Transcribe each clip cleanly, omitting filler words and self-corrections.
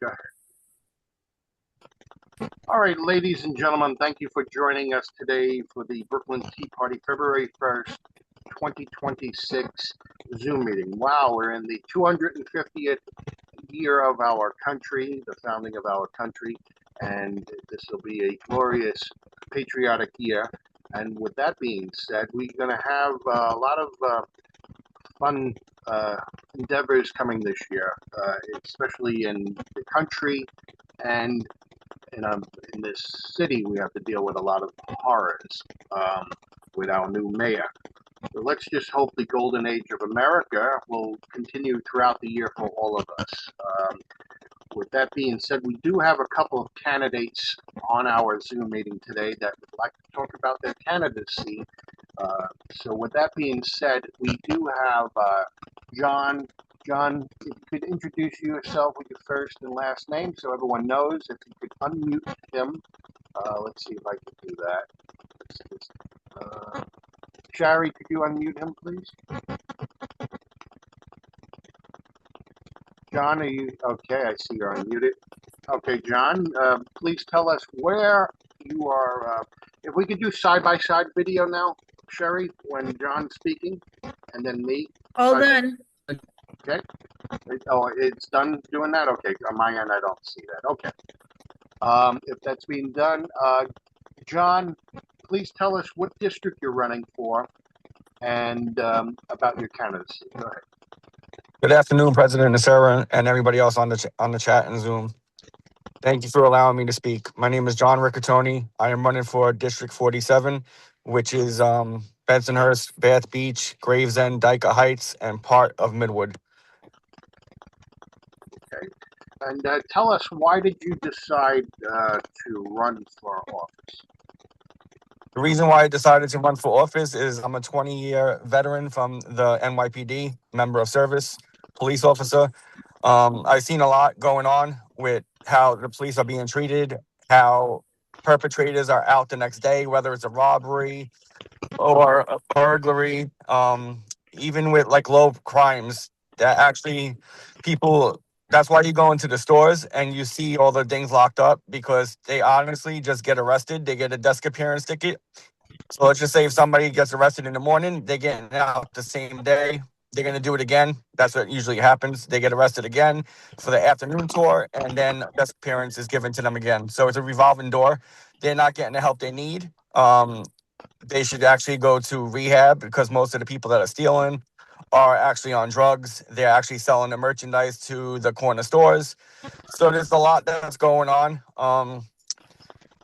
Go ahead. All right, ladies and gentlemen, thank you for joining us today for the Brooklyn Tea Party, February 1st, 2026 Zoom meeting. Wow, we're in the 250th year of our country, the founding of our country, and this will be a glorious patriotic year. And with that being said, we're going to have a lot of fun endeavors coming this year, especially in the country and in this city. We have to deal with a lot of horrors with our new mayor. So let's just hope the golden age of America will continue throughout the year for all of us. With that being said, we do have a couple of candidates on our Zoom meeting today that would like to talk about their candidacy. So with that being said, we do have John. John, if you could introduce yourself with your first and last name so everyone knows. If you could unmute him. Let's see if I can do that. Shari, could you unmute him, please? John, are you okay? I see you're unmuted. Okay, John, please tell us where you are. If we could do side-by-side video now, Sherry, when John's speaking, and then me. All done. Okay. Oh, it's done doing that? Okay, on my end, I don't see that. Okay. If that's being done, John, please tell us what district you're running for and about your candidacy. Go ahead. Good afternoon, President Nacera and everybody else on the chat and Zoom. Thank you for allowing me to speak. My name is John Riccatoni. I am running for District 47, which is Bensonhurst, Bath Beach, Gravesend, Dyke Heights, and part of Midwood. Okay. And tell us, why did you decide to run for office? The reason why I decided to run for office is I'm a 20-year veteran from the NYPD, member of service, police officer. I've seen a lot going on with how the police are being treated, how perpetrators are out the next day, whether it's a robbery or a burglary, even with like low crimes that actually people. That's why you go into the stores and you see all the things locked up, because they honestly just get arrested. They get a desk appearance ticket. So let's just say if somebody gets arrested in the morning, they get out the same day. They're going to do it again. That's what usually happens. They get arrested again for the afternoon tour, and then desk appearance is given to them again. So it's a revolving door. They're not getting the help they need. They should actually go to rehab, because most of the people that are stealing are actually on drugs. They're actually selling the merchandise to the corner stores. So there's a lot that's going on.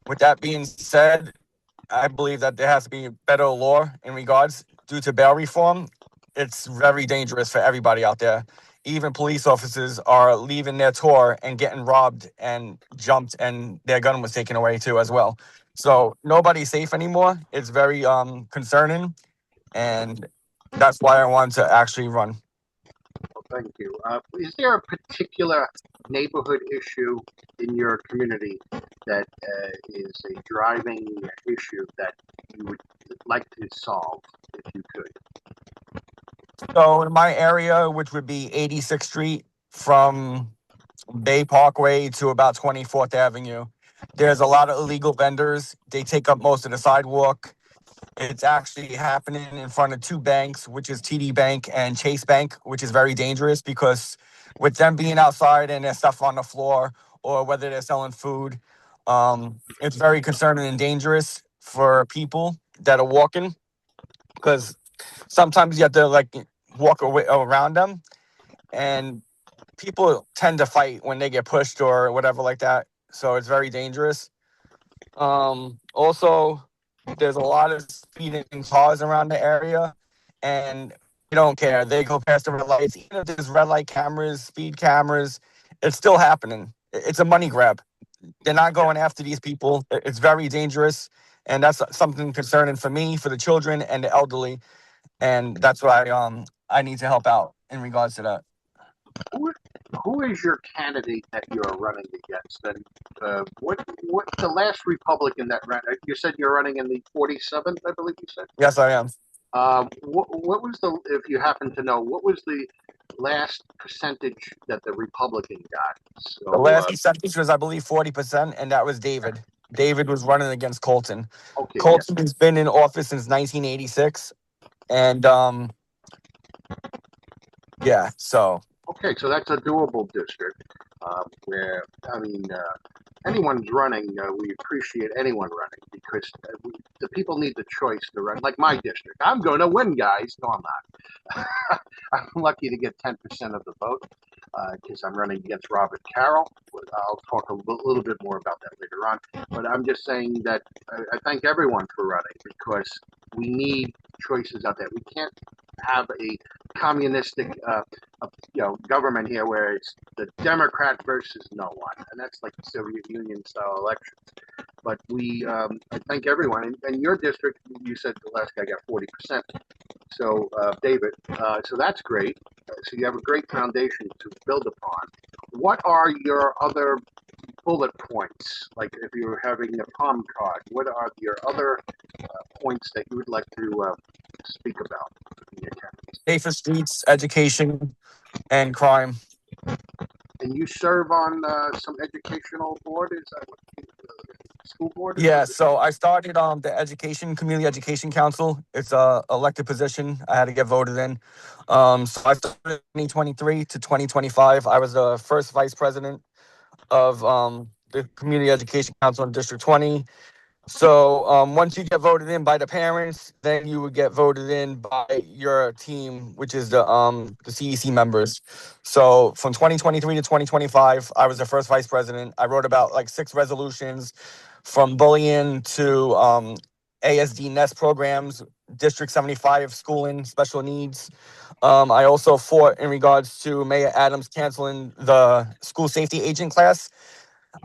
With that being said, I believe that there has to be better law in regards due to bail reform. It's very dangerous for everybody out there. Even police officers are leaving their tour and getting robbed and jumped, and their gun was taken away too as well. So nobody's safe anymore. It's very concerning, and that's why I wanted to actually run. Well, thank you. Is there a particular neighborhood issue in your community that is a driving issue that you would like to solve if you could? So in my area, which would be 86th Street from Bay Parkway to about 24th Avenue, there's a lot of illegal vendors. They take up most of the sidewalk. It's actually happening in front of two banks, which is TD Bank and Chase Bank, which is very dangerous, because with them being outside and there's stuff on the floor, or whether they're selling food, it's very concerning and dangerous for people that are walking, because sometimes you have to like walk away around them, and people tend to fight when they get pushed or whatever like that. So it's very dangerous. Also, there's a lot of speeding cars around the area, and they don't care. They go past the red lights. Even if there's red light cameras, speed cameras, it's still happening. It's a money grab. They're not going after these people. It's very dangerous, and that's something concerning for me, for the children and the elderly, and that's why I need to help out in regards to that. Who is your candidate that you're running against? And what the last Republican that ran? You said you're running in the 47th, I believe you said. Yes, I am. What was the, if you happen to know, what was the last percentage that the Republican got? The So, last percentage was, I believe, 40%, and that was David. David was running against Colton. okay, yes. Colton has been in office since 1986, and yeah, so Okay, so that's a doable district where, I mean, anyone's running. We appreciate anyone running because the people need the choice to run. Like my district, I'm going to win, guys. No, I'm not. I'm lucky to get 10% of the vote because I'm running against Robert Carroll. I'll talk a little bit more about that later on. But I'm just saying that I thank everyone for running because we need choices out there. We can't have a communistic government here where it's the Democrat versus no one, and that's like the Soviet Union style elections. But I thank everyone. In your district, you said the last guy got 40%. So, David, so that's great. So you have a great foundation to build upon. What are your other bullet points? Like if you were having a palm card, what are your other points that you would like to speak about in your candidacy? safer streets, education, and crime. And you serve on some educational board? Is that what school board? Yeah, so I started the education community education council. It's a elected position. I had to get voted in. So I started 2023 to 2025. I was the first vice president of the community education council in District 20. So once you get voted in by the parents, then you would get voted in by your team, which is the CEC members. So from 2023 to 2025, I was the first vice president. I wrote about like 6 resolutions, from bullying to ASD Nest programs, District 75 schooling, special needs. I also fought in regards to Mayor Adams canceling the school safety agent class.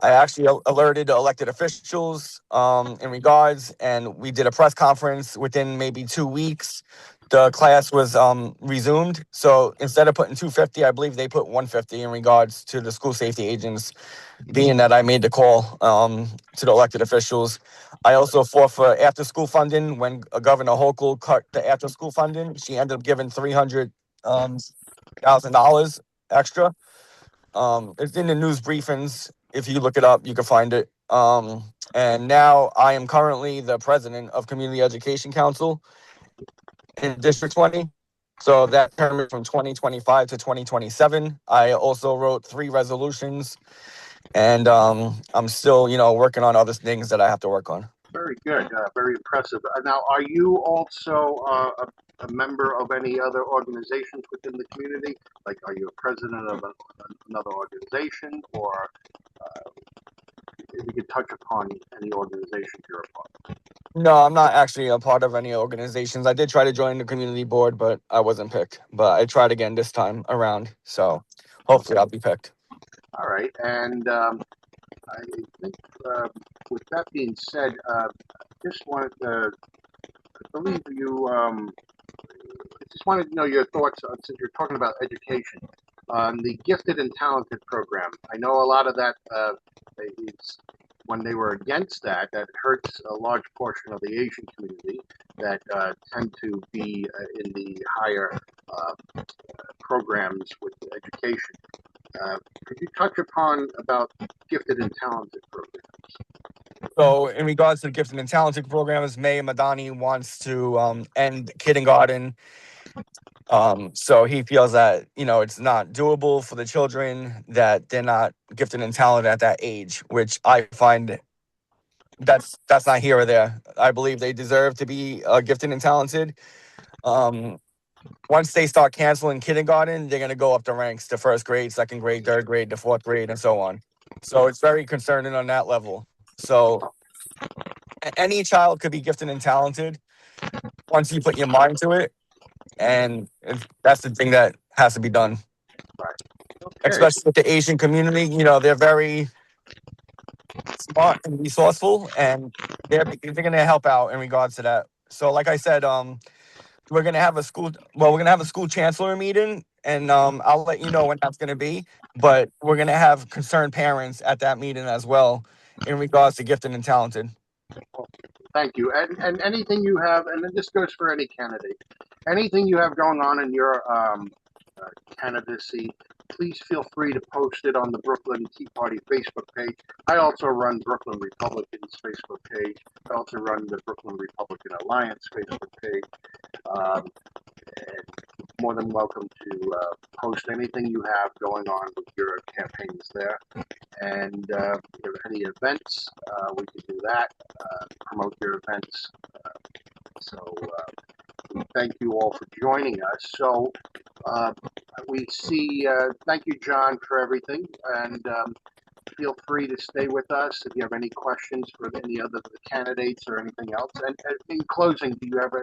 I actually alerted elected officials in regards, and we did a press conference within maybe 2 weeks. The class was resumed. So instead of putting 250, I believe they put 150 in regards to the school safety agents, being that I made the call to the elected officials. I also fought for after school funding when Governor Hochul cut the after school funding. She ended up giving $300,000 extra. It's in the news briefings. If you look it up, you can find it. And now I am currently the president of Community Education Council in District 20. So that term is from 2025 to 2027. I also wrote 3 resolutions, and I'm still, working on other things that I have to work on. Very good, very impressive. Now, are you also a member of any other organizations within the community? Like, are you a president of another organization, or if you could touch upon any organization you're a part of? No, I'm not actually a part of any organizations. I did try to join the community board, but I wasn't picked. But I tried again this time around. So hopefully I'll be picked. All right, and I think with that being said, just wanted to, I believe you, just wanted to know your thoughts since you're talking about education on the gifted and talented program. I know a lot of that is when they were against that, that hurts a large portion of the Asian community that tend to be in the higher programs with education. Could you touch upon about gifted and talented programs? So in regards to the gifted and talented programs, Mayor Madani wants to end kindergarten. So he feels that, it's not doable for the children, that they're not gifted and talented at that age, which I find that's not here or there. I believe they deserve to be gifted and talented. Once they start canceling kindergarten, they're going to go up the ranks to first grade, second grade, third grade, to fourth grade, and so on. So it's very concerning on that level. So any child could be gifted and talented once you put your mind to it. And that's the thing that has to be done. Right. Okay. Especially with the Asian community, they're very smart and resourceful, and they're going to help out in regards to that. So like I said, we're gonna have a school chancellor meeting, and I'll let you know when that's gonna be. But we're gonna have concerned parents at that meeting as well in regards to gifted and talented. Thank you. And anything you have, and this goes for any candidate, anything you have going on in your candidacy, please feel free to post it on the Brooklyn Tea Party Facebook page. I also run Brooklyn Republicans Facebook page. I also run the Brooklyn Republican Alliance Facebook page. And more than welcome to post anything you have going on with your campaigns there. And if there are any events, we can do that, promote your events. We thank you all for joining us. So we see, thank you, John, for everything. And feel free to stay with us if you have any questions for any other of the candidates or anything else. And in closing, do you have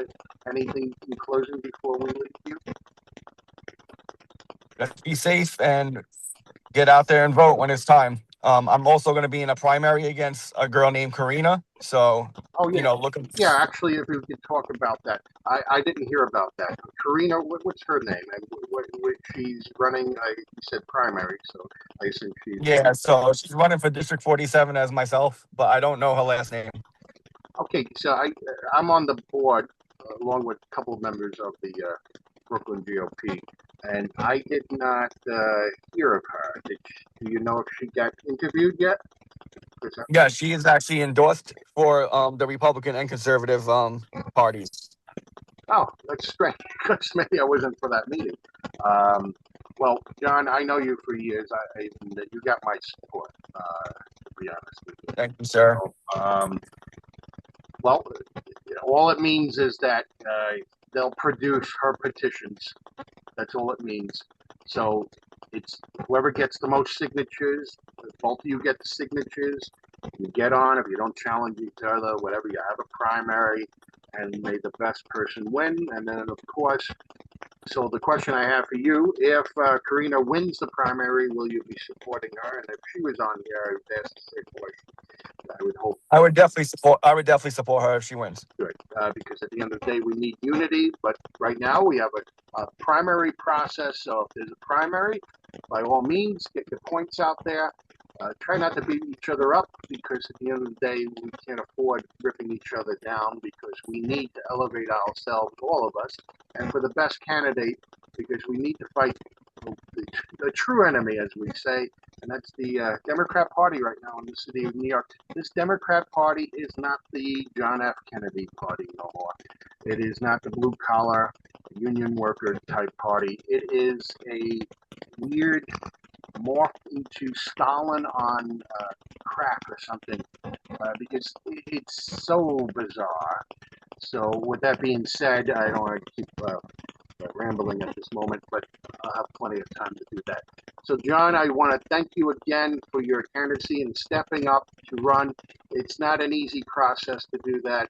anything in closing before we leave you? Let's be safe and get out there and vote when it's time. I'm also going to be in a primary against a girl named Karina. So, Oh, yeah. you know, looking. Yeah, actually, if we could talk about that. I didn't hear about that. Karina, what's her name? And what she's running, you said primary, so I assume she's... Yeah, so she's running for District 47 as myself, but I don't know her last name. Okay, so I'm on the board along with a couple of members of the Brooklyn GOP, and I did not hear of her. Do you know if she got interviewed yet? Yeah, she is actually endorsed for the Republican and conservative parties. Oh, that's strange, because maybe I wasn't for that meeting. Well, John, I know you for years. You got my support, to be honest with you. Thank you, sir. So, well, all it means is that they'll produce her petitions. That's all it means. So it's whoever gets the most signatures, both of you get the signatures, you get on. If you don't challenge each other, whatever, you have a primary, and may the best person win. And then, of course, so the question I have for you, if Karina wins the primary, will you be supporting her? And if she was on here, I would ask the same question. I would hope. I would definitely support her if she wins. Good, because at the end of the day, we need unity. But right now, we have a primary process. So if there's a primary, by all means, get your points out there. Try not to beat each other up, because at the end of the day, we can't afford ripping each other down, because we need to elevate ourselves, all of us, and for the best candidate, because we need to fight the true enemy, as we say, and that's the Democrat Party right now in the city of New York. This Democrat Party is not the John F. Kennedy Party no more. It is not the blue-collar union worker type party. It is a weird morph into Stalin on crack or something, because it's so bizarre. So with that being said, I don't want to keep rambling at this moment, but I'll have plenty of time to do that. So, John, I want to thank you again for your candidacy and stepping up to run. It's not an easy process to do that.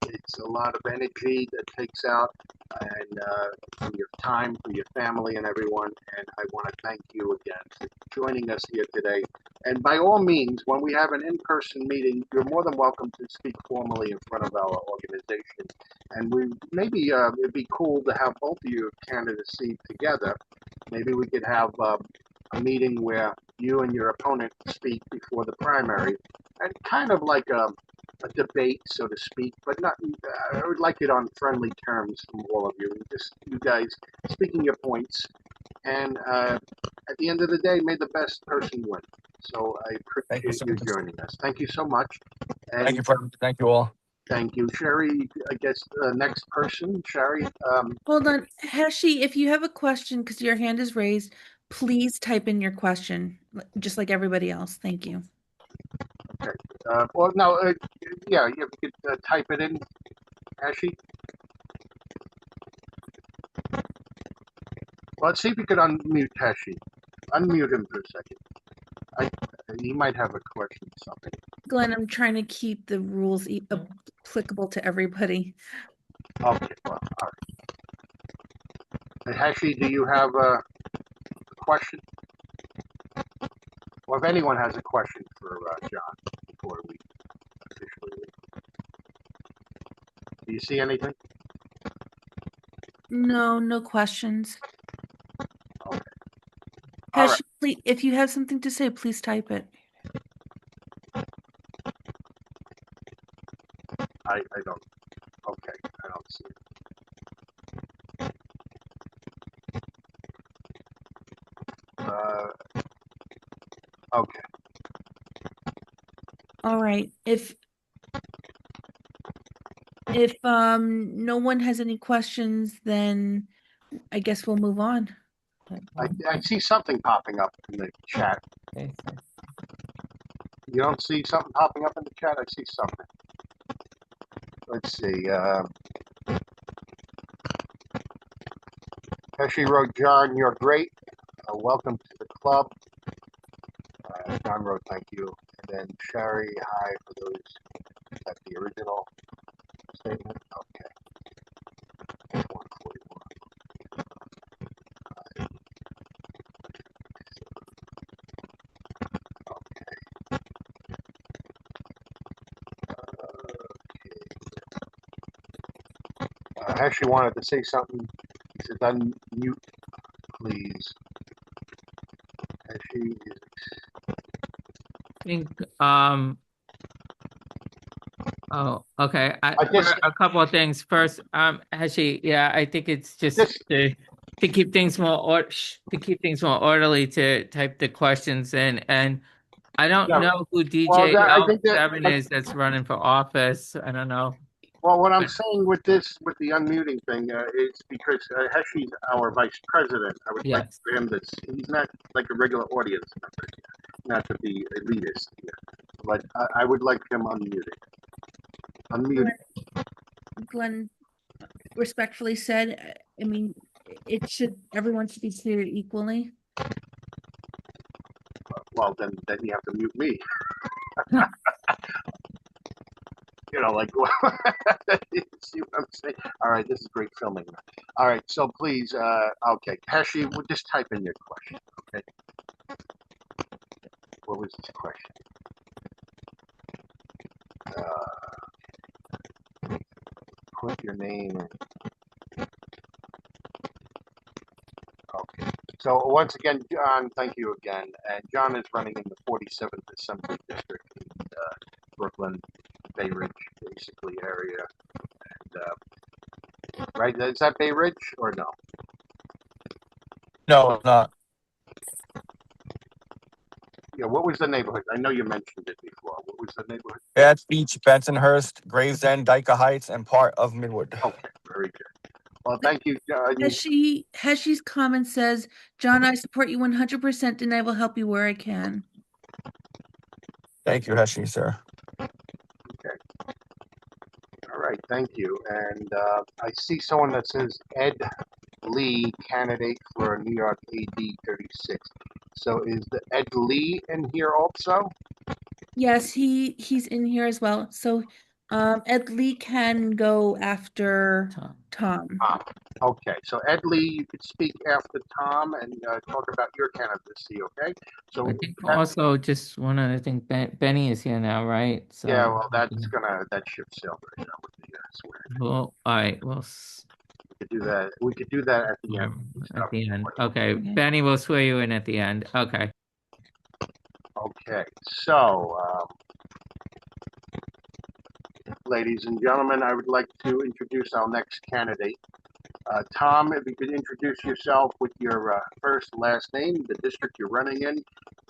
It's a lot of energy that takes out, and from your time, for your family and everyone. And I want to thank you again for joining us here today. And by all means, when we have an in-person meeting, you're more than welcome to speak formally in front of our organization. And maybe it'd be cool to have both of your candidacy together. Maybe we could have a meeting where you and your opponent speak before the primary, and kind of like a debate, so to speak, but not. I would like it on friendly terms from all of you. Just you guys speaking your points, and at the end of the day, may the best person win. So I appreciate you joining us. Thank you so much. And thank you, Fred. Thank you all. Thank you, Sherry. I guess the next person, Sherry. Hold on, Heshi, if you have a question, because your hand is raised, please type in your question, just like everybody else. Thank you. Okay. Well, no, yeah, if you could type it in, Heshi. Well, let's see if you could unmute Heshi. Unmute him for a second. He might have a question or something. Glenn, I'm trying to keep the rules applicable to everybody. Okay, well, all right. Heshi, do you have a question? Well, if anyone has a question for John before we officially leave. Do you see anything? No questions. Okay. All Heshi, please, if you have something to say, please type it. I don't. Okay, I don't see it. Okay. All right. If no one has any questions, then I guess we'll move on. I see something popping up in the chat. Okay, so You don't see something popping up in the chat? I see something. Let's see. Pesci wrote, John, you're great. Welcome to the club. John wrote, thank you. And then Shari, hi for those. Is that the original statement? Okay. 141. Okay. Pesci wanted to say something. He says, unmute, please. Pesci is. I think oh, okay. I just- A couple of things. First, actually, yeah, I think it's just This- to keep things more orderly to type the questions in. And I don't Yeah. know who Well, DJ I think that- L7 is that's running for office. I don't know. Well, what I'm saying with this, with the unmuting thing, is because Heshi's our vice president. I would like Yes. for him to, he's not like a regular audience member, not to be elitist here. But I would like him unmuted. Unmuted. Glenn respectfully said, I mean, everyone should be treated equally. Well, then you have to mute me. You know, like, you see what I'm saying? All right, this is great filming. All right, so please, okay, Heshi, we'll just type in your question, okay? What was this question? Put your name in. Okay. So once again, John, thank you again. And John is running in the 47th Assembly District in Brooklyn, Bay Ridge, basically area. And right, is that Bay Ridge or no? No, it's not. Yeah. What was the neighborhood? I know you mentioned it before. What was the neighborhood? Bad Beach, Bensonhurst, Gravesend, Dyker Heights, and part of Midwood. Okay. Very good. Well, thank you, John. Heshi's comment says, John, I support you 100% and I will help you where I can. Thank you, Heshi, sir. All right. Thank you. And I see someone that says Ed Lee, candidate for New York AD 36. So is the Ed Lee in here also? Yes, he's in here as well. So Ed Lee can go after Tom. Okay, so Ed Lee, you could speak after Tom and talk about your candidacy, okay? So I think also just one other thing, Benny is here now, right? So yeah, well, that ship sailed right now with the swearing. well, all right, well, We could do that. We could do that at the end. at the end. Okay, Okay. Benny will swear you in at the end. Okay. Okay, so ladies and gentlemen, I would like to introduce our next candidate. Tom, if you could introduce yourself with your first, last name, the district you're running in,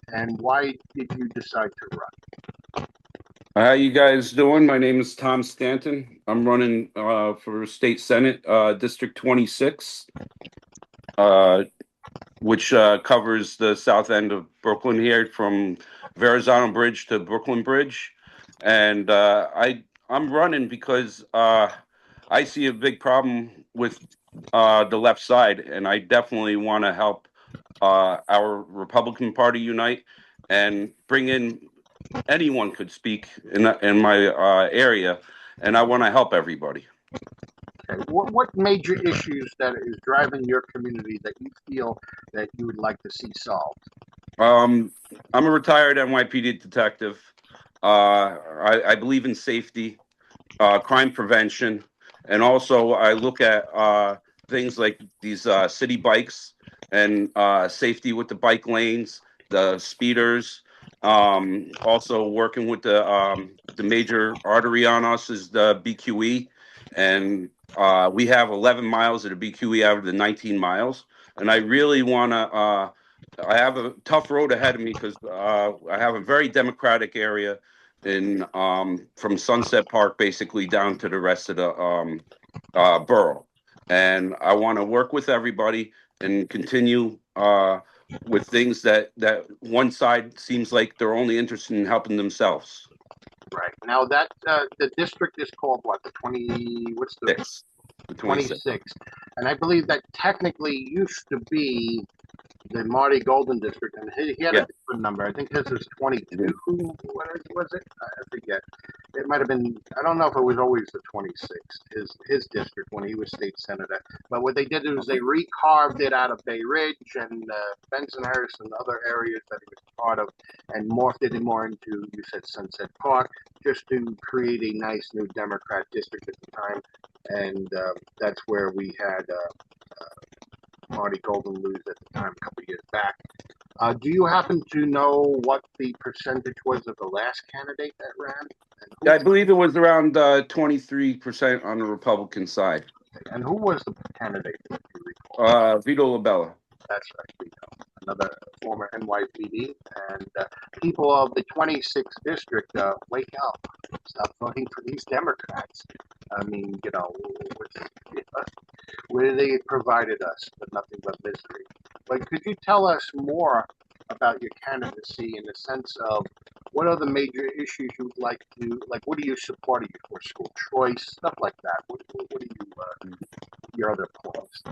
and why did you decide to run? How you guys doing? My name is Tom Stanton. I'm running for State Senate, District 26, which covers the south end of Brooklyn here from Verrazano Bridge to Brooklyn Bridge. And I'm running because I see a big problem with the left side, and I definitely want to help our Republican Party unite and bring in anyone could speak in my area, and I want to help everybody. Okay. What major issues that is driving your community that you feel that you would like to see solved? I'm a retired NYPD detective. I believe in safety, crime prevention, and also I look at things like these city bikes and safety with the bike lanes, the speeders. Also working with the major artery on us is the BQE, and we have 11 miles of the BQE out of the 19 miles, and I really want to I have a tough road ahead of me because I have a very democratic area in from Sunset Park basically down to the rest of the borough, and I want to work with everybody and continue with things that one side seems like they're only interested in helping themselves. Right. Now that the district is called what? The 20, what's the Six, the 26. 26? And I believe that technically used to be the Marty Golden district, and he had Yeah. a different number. I think his was 22. What was it? I forget. It might have been. I don't know if it was always the 26. His district when he was state senator. But what they did is they recarved it out of Bay Ridge and Bensonhurst and other areas that he was part of, and morphed it more into, you said, Sunset Park, just to create a nice new Democrat district at the time. And that's where we had Marty Golden lose at the time a couple of years back. Do you happen to know what the percentage was of the last candidate that ran? I believe it was around 23% on the Republican side. And who was the candidate, if you recall? Vito Labella. That's right, Vito. Another former NYPD. And people of the 26th district, wake up. Stop voting for these Democrats. I mean, you know, what they provided us, but nothing but misery. But could you tell us more about your candidacy in the sense of what are the major issues you would like to, like, what are you supporting for school choice, stuff like that? What are you, your other points?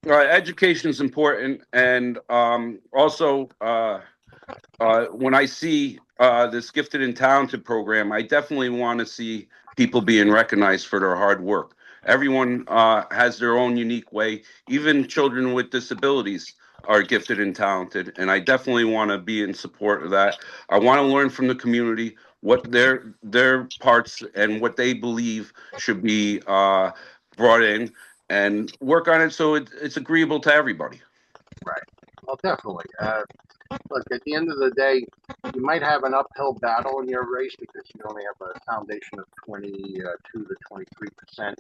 Education is important, and also when I see this Gifted and Talented program, I definitely want to see people being recognized for their hard work. Everyone has their own unique way. Even children with disabilities are gifted and talented, and I definitely want to be in support of that. I want to learn from the community what their parts and what they believe should be brought in, and work on it so it's agreeable to everybody. Right. Well, definitely. Look, at the end of the day, you might have an uphill battle in your race because you only have a foundation of 22 to 23%,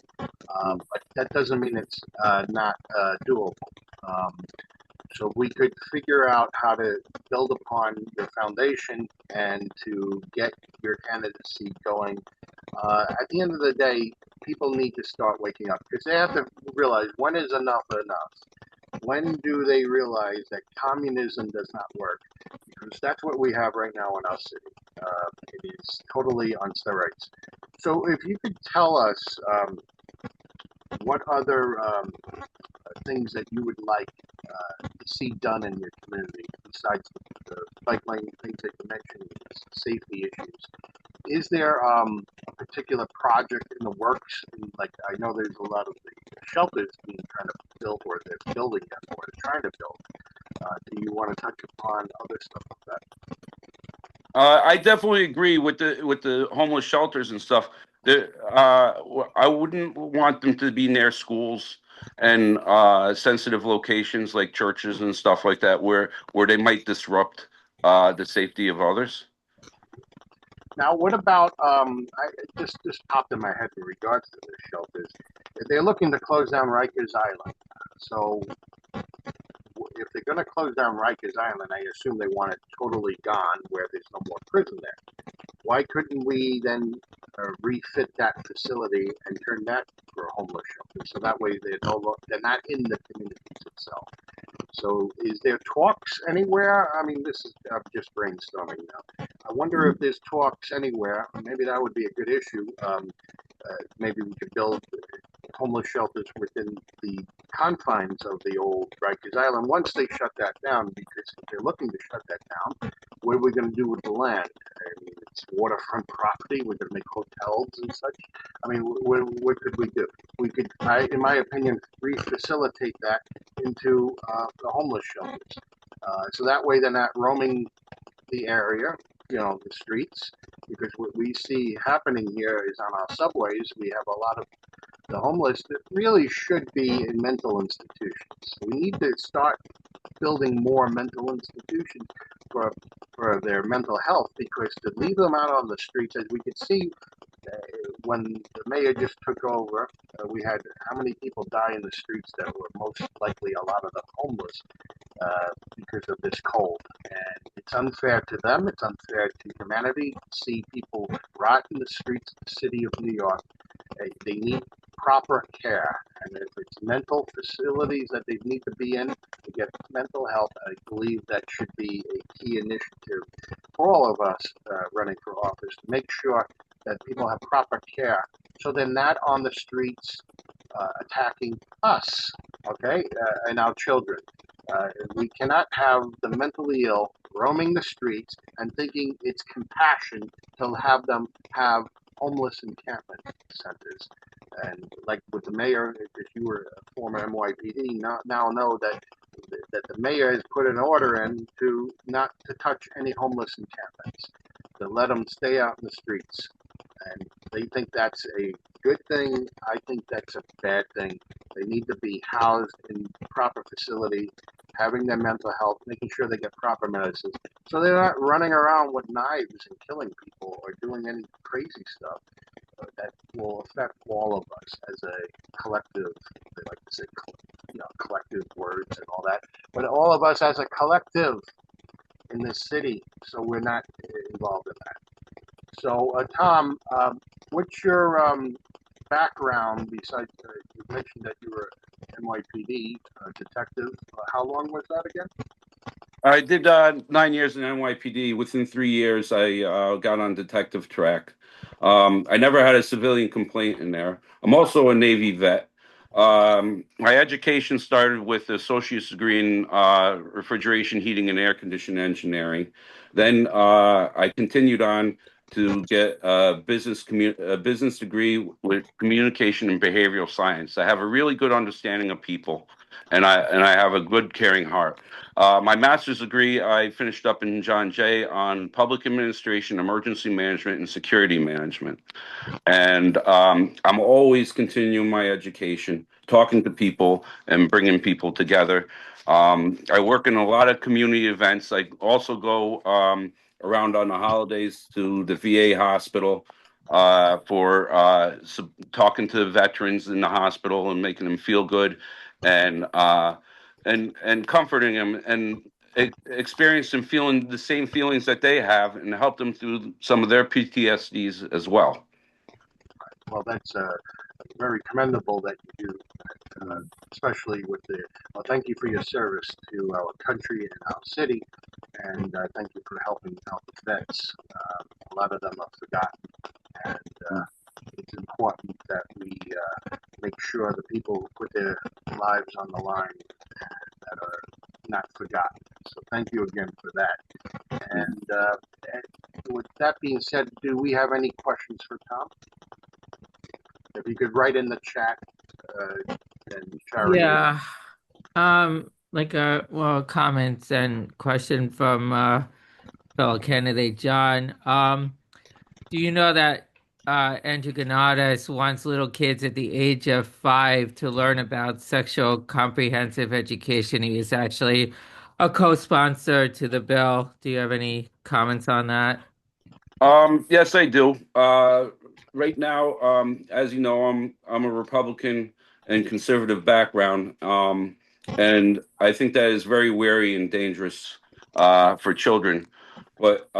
but that doesn't mean it's not doable. So we could figure out how to build upon your foundation and to get your candidacy going. At the end of the day, people need to start waking up because they have to realize when is enough enough. When do they realize that communism does not work? Because that's what we have right now in our city. It is totally on steroids. So if you could tell us what other things that you would like to see done in your community besides the bike lane things that you mentioned, safety issues. Is there a particular project in the works? Like I know there's a lot of the shelters being trying to build, or they're building them, or they're trying to build. Do you want to touch upon other stuff like that? I definitely agree with the homeless shelters and stuff. I wouldn't want them to be near schools and sensitive locations like churches and stuff like that, where they might disrupt the safety of others. Now, what about just popped in my head in regards to the shelters? They're looking to close down Rikers Island. So, if they're going to close down Rikers Island, I assume they want it totally gone, where there's no more prison there. Why couldn't we then refit that facility and turn that for a homeless shelter? So that way they're not in the communities itself. So is there talks anywhere? I mean, this is I'm just brainstorming now. I wonder if there's talks anywhere. Maybe that would be a good issue. Maybe we could build homeless shelters within the confines of the old Rikers Island once they shut that down, because if they're looking to shut that down, what are we going to do with the land? I mean, it's waterfront property. We're going to make hotels and such. I mean, what could we do? We could, in my opinion, re-facilitate that into the homeless shelters. So that way they're not roaming the area, the streets, because what we see happening here is on our subways, we have a lot of the homeless that really should be in mental institutions. We need to start building more mental institutions for their mental health, because to leave them out on the streets, as we could see when the mayor just took over, we had how many people die in the streets that were most likely a lot of the homeless. because of this cold. And it's unfair to them. It's unfair to humanity to see people rot in the streets of the city of New York. They need proper care. And if it's mental facilities that they need to be in to get mental health, I believe that should be a key initiative for all of us running for office to make sure that people have proper care so they're not on the streets attacking us, okay, and our children. We cannot have the mentally ill roaming the streets and thinking it's compassion to have them have homeless encampment centers. And like with the mayor, if you were a former NYPD, now know that the mayor has put an order in to not to touch any homeless encampments, to let them stay out in the streets. And they think that's a good thing. I think that's a bad thing. They need to be housed in proper facility, having their mental health, making sure they get proper medicines, so they're not running around with knives and killing people or doing any crazy stuff that will affect all of us as a collective. They like to say, collective words and all that, but all of us as a collective in this city, so we're not involved in that. So, Tom, what's your background besides you mentioned that you were NYPD detective? How long was that again? I did 9 years in NYPD. Within 3 years, I got on detective track. I never had a civilian complaint in there. I'm also a Navy vet. My education started with an associate's degree in refrigeration, heating, and air conditioning engineering. Then I continued on to get a business degree with communication and behavioral science. I have a really good understanding of people, and I have a good caring heart. My master's degree I finished up in John Jay on public administration, emergency management, and security management. And I'm always continuing my education, talking to people, and bringing people together. I work in a lot of community events. I also go around on the holidays to the VA hospital for talking to veterans in the hospital and making them feel good, and comforting them and experiencing feeling the same feelings that they have, and help them through some of their PTSDs as well. Well, that's very commendable that you do, especially with the. Well, thank you for your service to our country and our city, and thank you for helping out the vets. A lot of them are forgotten, and it's important that we make sure the people who put their lives on the line that are not forgotten. So thank you again for that. And with that being said, do we have any questions for Tom? If you could write in the chat, and Charity. Yeah. Comments and question from fellow candidate John. Do you know that Andrew Gonatas wants little kids at the age of 5 to learn about sexual comprehensive education? He is actually a co-sponsor to the bill. Do you have any comments on that? Yes, I do. Right now, as you know, I'm a Republican and conservative background, and I think that is very wary and dangerous for children. But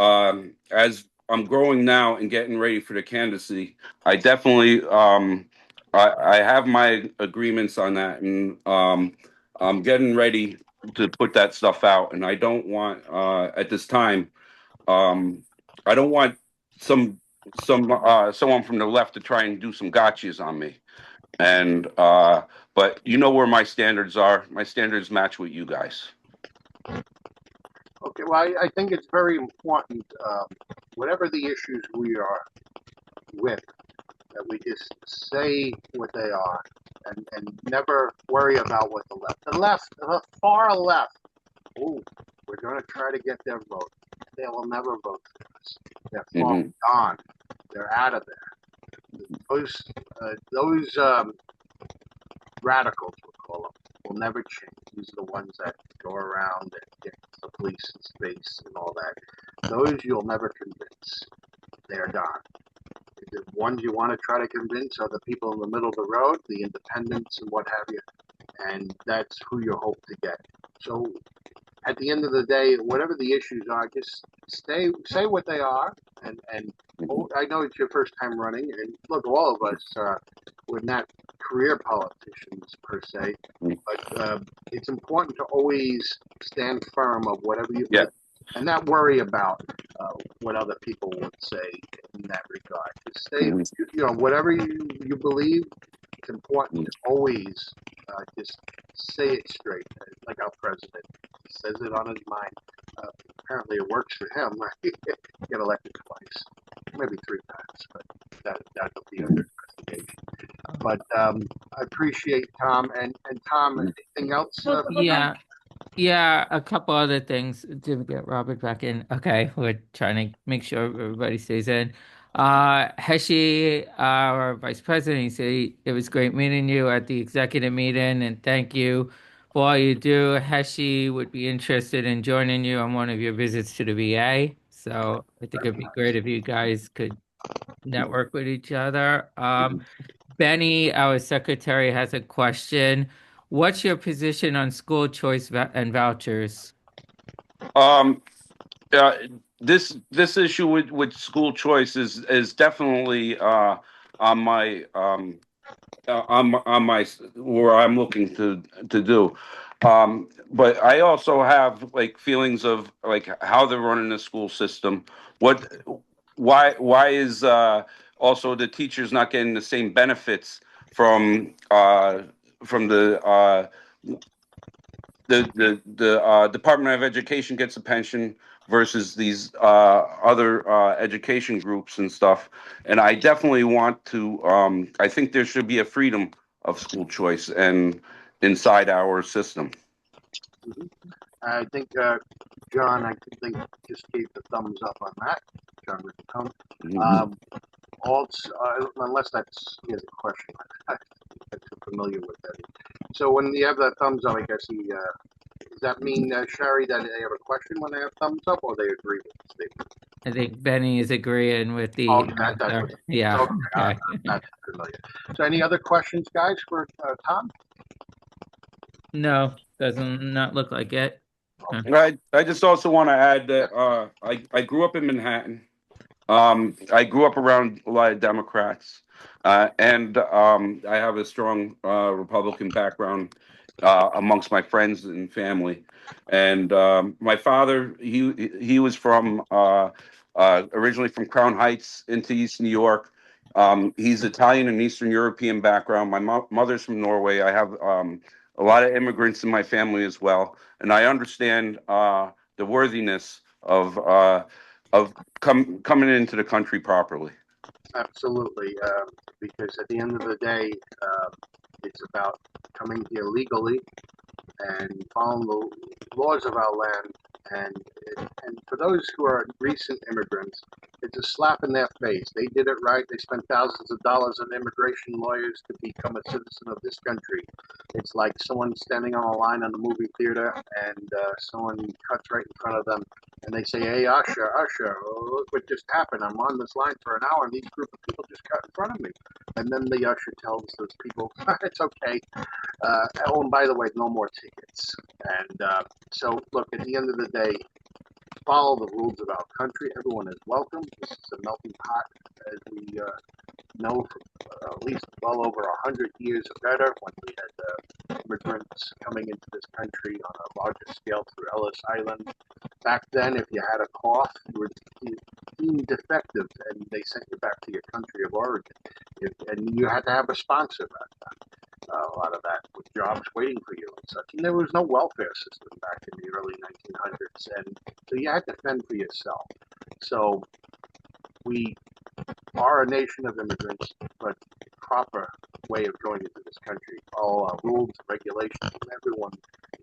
as I'm growing now and getting ready for the candidacy, I definitely I have my agreements on that, and I'm getting ready to put that stuff out. And I don't want at this time. I don't want someone from the left to try and do some gotchas on me. And but you know where my standards are. My standards match with you guys. Okay, well, I think it's very important, whatever the issues we are with, that we just say what they are and never worry about what the far left, oh, we're going to try to get their vote. They will never vote for us. They're far gone. They're out of there. Those radicals, we'll call them, will never change. These are the ones that go around and get the police in space and all that. Those you'll never convince. They're gone. The ones you want to try to convince are the people in the middle of the road, the independents and what have you, and that's who you hope to get. So at the end of the day, whatever the issues are, just say what they are. And I know it's your first time running, and look, all of us we're not career politicians per se, but it's important to always stand firm of whatever you Yeah. and not worry about what other people would say in that regard. Just say, whatever you believe. It's important to always just say it straight, like our president says it on his mind. Apparently, it works for him. Right? Get elected twice, maybe 3 times, but that'll be under investigation. But I appreciate Tom and Tom. Anything else? Yeah, a couple other things. Did we get Robert back in? Okay, we're trying to make sure everybody stays in. Heshi, our vice president, he said it was great meeting you at the executive meeting, and thank you for all you do. Heshi would be interested in joining you on one of your visits to the VA. So I think it'd be great if you guys could network with each other. Benny, our secretary, has a question. What's your position on school choice and vouchers? Um, this issue with school choice is definitely on my on my where I'm looking to do. But I also have like feelings of like how they're running the school system. Why is also the teachers not getting the same benefits from the Department of Education gets a pension versus these other education groups and stuff. And I definitely want to. I think there should be a freedom of school choice and inside our system. I think John, I think just gave the thumbs up on that. John Riccone. Also, unless he has a question, I'm familiar with that. So when you have that thumbs up, I guess does that mean, Sherry, that they have a question when they have thumbs up, or they agree with the statement? I think Benny is agreeing with the answer. Yeah. Okay. Not familiar. So any other questions, guys, for Tom? No, doesn't not look like it. I just also want to add that I grew up in Manhattan. I grew up around a lot of Democrats, and I have a strong Republican background amongst my friends and family. And my father, he was from originally from Crown Heights into East New York. He's Italian and Eastern European background. My mother's from Norway. I have a lot of immigrants in my family as well, and I understand the worthiness of coming into the country properly. Absolutely, because at the end of the day, it's about coming here legally and following the laws of our land. And for those who are recent immigrants, it's a slap in their face. They did it right. They spent thousands of dollars on immigration lawyers to become a citizen of this country. It's like someone standing on a line in the movie theater and someone cuts right in front of them and they say, "Hey, Usher, look what just happened. I'm on this line for an hour and these group of people just cut in front of me." And then the usher tells those people, "It's okay. Oh, and by the way, no more tickets." And so, look, at the end of the day, follow the rules of our country. Everyone is welcome. This is a melting pot, as we know, for at least well over 100 years or better, when we had immigrants coming into this country on a larger scale through Ellis Island. Back then, if you had a cough, you were deemed defective, and they sent you back to your country of origin. And you had to have a sponsor back then. A lot of that with jobs waiting for you and such. And there was no welfare system back in the early 1900s, and so you had to fend for yourself. So we are a nation of immigrants, but proper way of going into this country. All our rules, regulations, everyone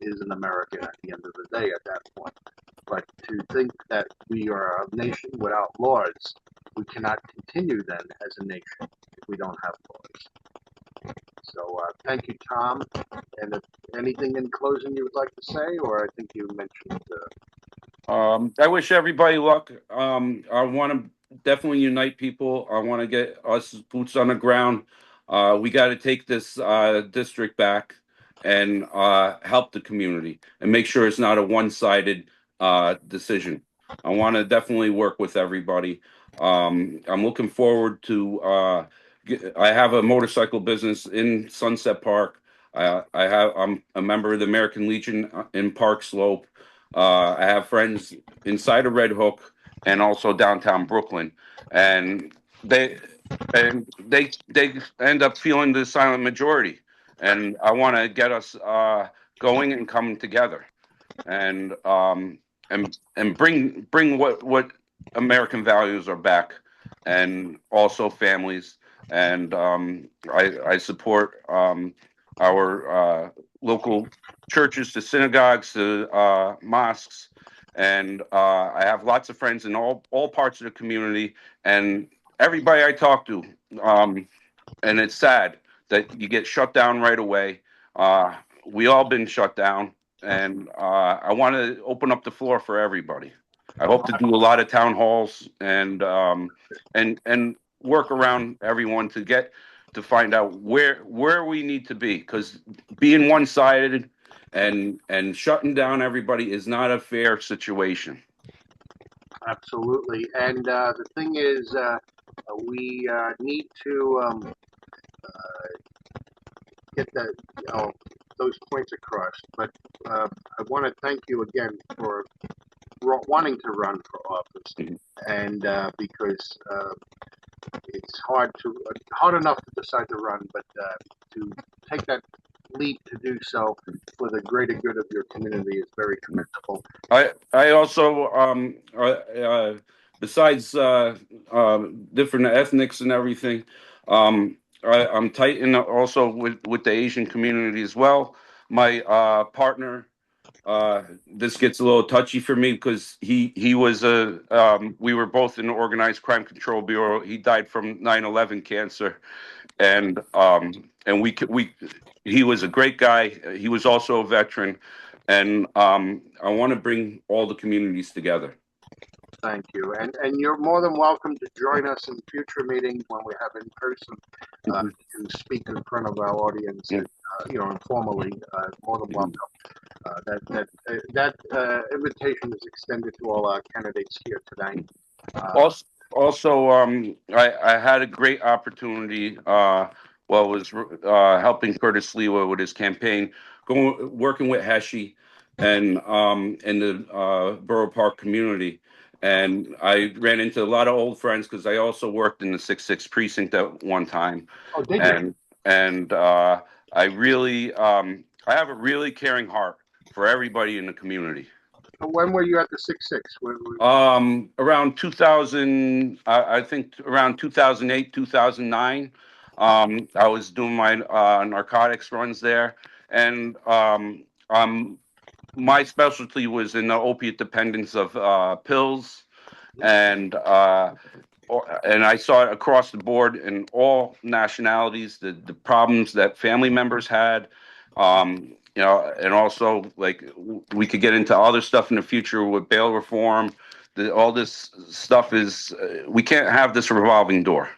is an American at the end of the day at that point. But to think that we are a nation without laws, we cannot continue then as a nation if we don't have laws. So thank you, Tom. And if anything in closing you would like to say, or I think you mentioned. I wish everybody luck. I want to definitely unite people. I want to get us boots on the ground. We got to take this district back, and help the community and make sure it's not a one-sided decision. I want to definitely work with everybody. I'm looking forward to. I have a motorcycle business in Sunset Park. I'm a member of the American Legion in Park Slope. I have friends inside of Red Hook and also downtown Brooklyn, and they they end up feeling the silent majority, and I want to get us going and coming together, and bring what American values are back, and also families, and I support our local churches, to synagogues, to mosques, and I have lots of friends in all parts of the community, and everybody I talk to, and it's sad that you get shut down right away. We all been shut down, and I want to open up the floor for everybody. I hope to do a lot of town halls and work around everyone to find out where we need to be, because being one-sided and shutting down everybody is not a fair situation. Absolutely. And the thing is, we need to get that, those points across. But I want to thank you again for wanting to run for office, and because it's hard enough to decide to run, but to take that leap to do so for the greater good of your community is very commendable. I also besides different ethnics and everything, I'm tight in also with the Asian community as well. My partner, this gets a little touchy for me because he was we were both in the Organized Crime Control Bureau. He died from 9/11 cancer, and he was a great guy. He was also a veteran, and I want to bring all the communities together. Thank you, and you're more than welcome to join us in future meetings when we have in person to speak in front of our audience, informally. More than welcome. That invitation is extended to all our candidates here today. Also, I had a great opportunity. Was helping Curtis Lewa with his campaign, working with Heshy and in the Borough Park community. And I ran into a lot of old friends because I also worked in the 6-6 precinct at one time. Oh, did you? And I really, I have a really caring heart for everybody in the community. When were you at the 6-6? Around 2000, I think around 2008, 2009. I was doing my narcotics runs there, and my specialty was in the opiate dependence of pills, and I saw it across the board in all nationalities, the problems that family members had. And also, like, we could get into other stuff in the future with bail reform. All this stuff is, we can't have this revolving door,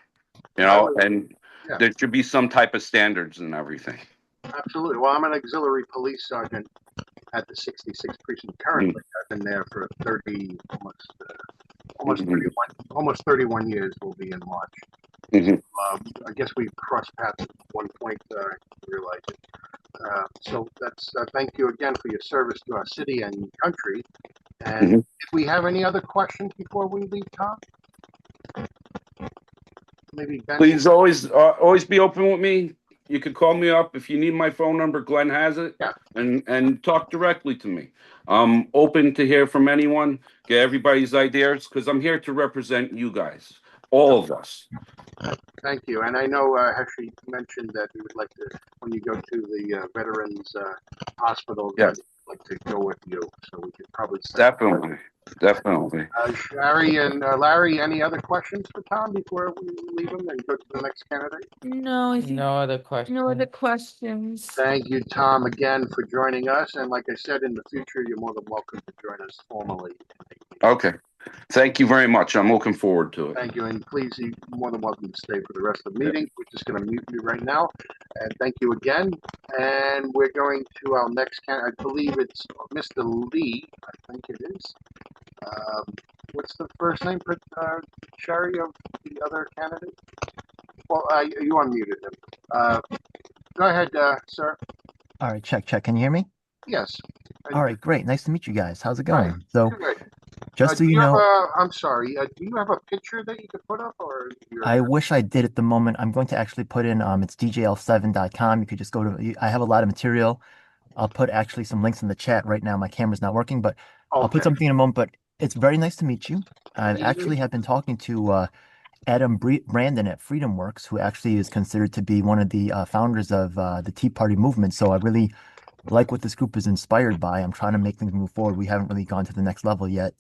and there should be some type of standards and everything. Absolutely. Well, I'm an auxiliary police sergeant at the 66th precinct currently. I've been there for almost 31 years. Will be in March. I guess we crossed paths at one point. Realize it. So that's thank you again for your service to our city and country. And if we have any other questions before we leave, Tom, maybe Ben. Please always be open with me. You could call me up if you need my phone number. Glenn has it. Yeah. And talk directly to me. I'm open to hear from anyone. Get everybody's ideas, because I'm here to represent you guys, all of us. Thank you. And I know Heshy mentioned that we would like to, when you go to the Veterans Hospital, Yes. like to go with you. So we could probably Definitely. Larry and Larry, any other questions for Tom before we leave him and go to the next candidate? No, I think No other questions. no other questions. Thank you, Tom, again for joining us. And like I said, in the future, you're more than welcome to join us formally in Okay. Thank you very much. I'm looking forward to it. Thank you, and please, you're more than welcome to stay for the rest of the meeting. We're just going to mute you right now, and thank you again. And we're going to our next candidate. I believe it's Mr. Lee. I think it is. What's the first name, Sherry, of the other candidate? Well, you unmuted him. Go ahead, sir. All right, check. Can you hear me? Yes. All right, great. Nice to meet you guys. How's it Hi. going? So, Good. just so Do you have know, I'm sorry. Do you have a picture that you could put up, or I wish I did at the moment. I'm going to actually put in it's djl7.com. You could just go to I have a lot of material. I'll put actually some links in the chat right now. My camera's not working, but I'll put Okay. something in a moment. But it's very nice to meet you. I actually have been talking to Adam Brandon at Freedom Works, who actually is considered to be one of the founders of the Tea Party movement. So I really like what this group is inspired by. I'm trying to make things move forward. We haven't really gone to the next level yet.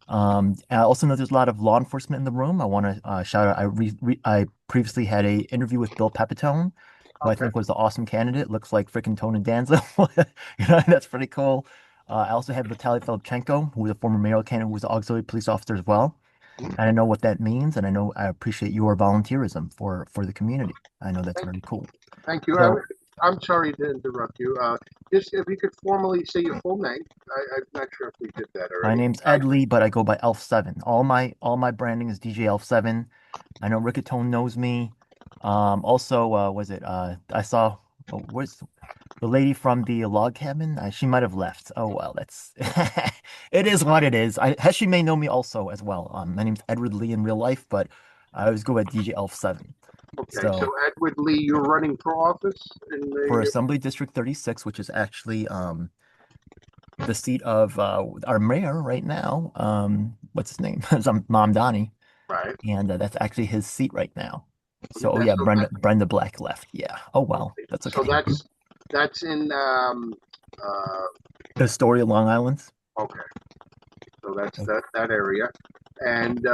I also know there's a lot of law enforcement in the room. I want to shout out. I previously had a interview with Bill Pepitone, who I Okay. think was the awesome candidate. Looks like freaking Tony Danza. That's pretty cool. I also had Vitaly Filipchenko, who was a former mayoral candidate, who was an auxiliary police officer as well. And I know what that means, and I appreciate your volunteerism for the community. I know that's very cool. Thank you. So, I'm sorry to interrupt you. Just if you could formally say your full name. I'm not sure if we did that already. my name's Ed Lee, but I go by Elf7. All my branding is DJ Elf7. I know Rickatone knows me. Also, was it I saw where's the lady from the log cabin? She might have left. Oh well, that's it is what it is. She may know me also as well. My name's Edward Lee in real life, but I always go by DJ Elf7. Okay. So So Edward Lee, you're running for office in for the. Assembly District 36, which is actually the seat of our mayor right now. What's his name? Mamdani. Right. And that's actually his seat right now. So, oh Okay, yeah, so Brenda Black left. Yeah. Oh well, that's So okay. that's in Astoria, Long Island. okay. So that's that area. And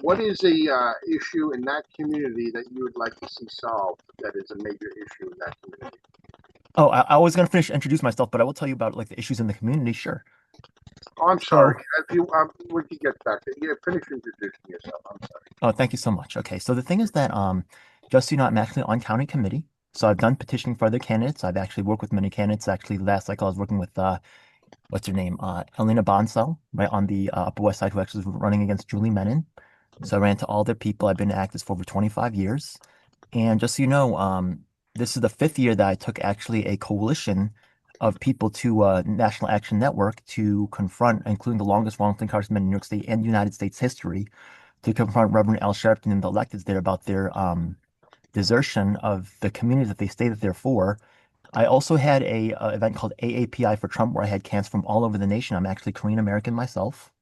what is the issue in that community that you would like to see solved? That is a major issue in that community. Oh, I was gonna introduce myself, but I will tell you about like the issues in the community. Sure. Oh, I'm sorry. If you we could get back to finish introducing yourself. I'm sorry. Oh, thank you so much. Okay, so the thing is that just so you know, I'm actually on county committee. So I've done petitioning for other candidates. I've actually worked with many candidates. Actually, last cycle I was working with what's her name? Elena Bonsell, right on the Upper West Side, who actually was running against Julie Menin. So I ran to all their people. I've been active for over 25 years. And just so you know, this is the 5th year that I took actually a coalition of people to National Action Network to confront, including the longest wrongful incarceration in New York State and United States history, to confront Reverend Al Sharpton and the electeds there about their desertion of the community that they stated there for. I also had a event called AAPI for Trump, where I had candidates from all over the nation. I'm actually Korean American myself.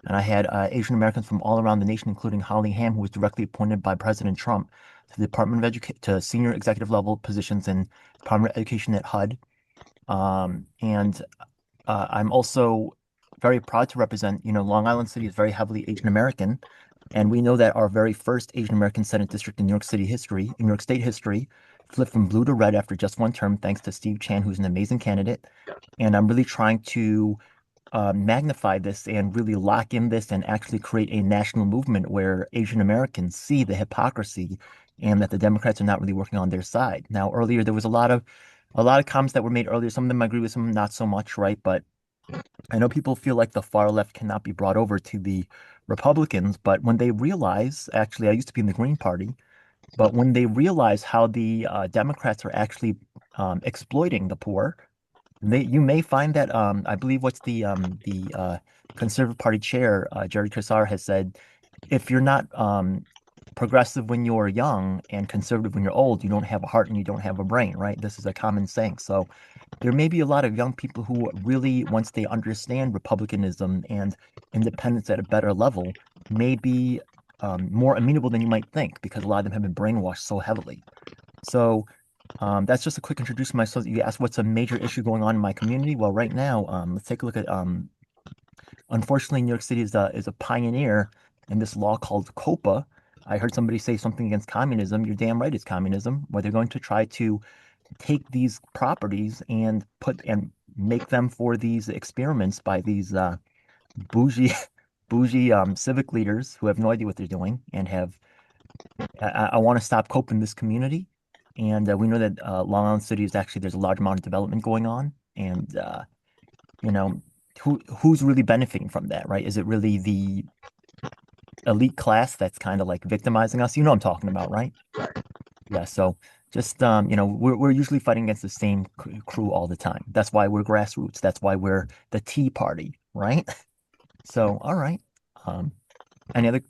And I had Asian Americans from all around the nation, including Holly Ham, who was directly appointed by President Trump to the Department of Education, to senior executive level positions in Department of Education at HUD. And I'm also very proud to represent, Long Island City is very heavily Asian American. And we know that our very first Asian American Senate district in New York State history, flipped from blue to red after just one term, thanks to Steve Chan, who's an amazing candidate. And I'm really trying to magnify this and really lock in this and actually create a national movement where Asian Americans see the hypocrisy and that the Democrats are not really working on their side. Now, earlier there was a lot of comments that were made earlier. Some of them I agree with, some not so much, right? But I know people feel like the far left cannot be brought over to the Republicans, but when they realize, actually, I used to be in the Green Party, but when they realize how the Democrats are actually exploiting the poor, you may find that I believe what's the Conservative Party chair, Jerry Kassar, has said, if you're not progressive when you're young and conservative when you're old, you don't have a heart and you don't have a brain, right? This is a common saying. So there may be a lot of young people who really, once they understand republicanism and independence at a better level, may be more amenable than you might think, because a lot of them have been brainwashed so heavily. So that's just a quick introduction to myself. You asked what's a major issue going on in my community. Well, right now, let's take a look at unfortunately, New York City is a pioneer in this law called COPA. I heard somebody say something against communism. You're damn right, it's communism, where they're going to try to take these properties and make them for these experiments by these bougie bougie civic leaders who have no idea what they're doing and have. I want to stop Cope in this community, and we know that Long Island City is actually there's a large amount of development going on, and you know who's really benefiting from that, right? Is it really the elite class that's kind of like victimizing us? You know what I'm talking about, right? Right. Yeah. So just we're usually fighting against the same crew all the time. That's why we're grassroots. That's why we're the Tea Party, right? So all right. Any other?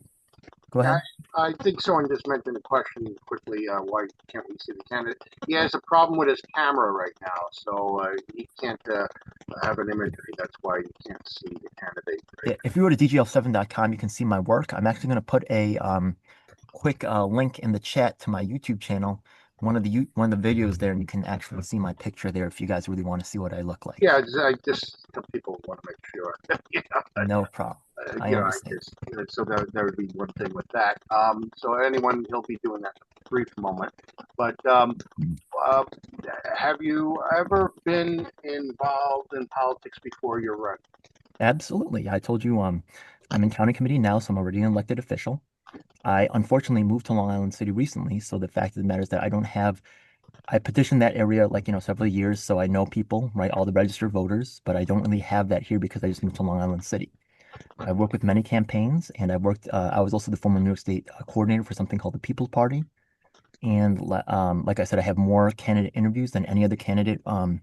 Go ahead. I think someone just mentioned a question quickly. Why can't we see the candidate? He has a problem with his camera right now, so he can't have an imagery. That's why you can't see the candidate. Yeah, if you go to dgl7.com, you can see my work. I'm actually going to put a quick link in the chat to my YouTube channel, one of the videos there, and you can actually see my picture there if you guys really want to see what I look like. Yeah, I just some people want to make sure. No problem. I understand. So there would be one thing with that. So anyone, he'll be doing that in a brief moment. But have you ever been involved in politics before your run? Absolutely. I told you I'm in county committee now, so I'm already an elected official. I unfortunately moved to Long Island City recently, so the fact of the matter is that I petitioned that area several years, so I know people, right, all the registered voters, but I don't really have that here because I just moved to Long Island City. I worked with many campaigns, and I was also the former New York State coordinator for something called the People's Party. And like I said, I have more candidate interviews than any other candidate than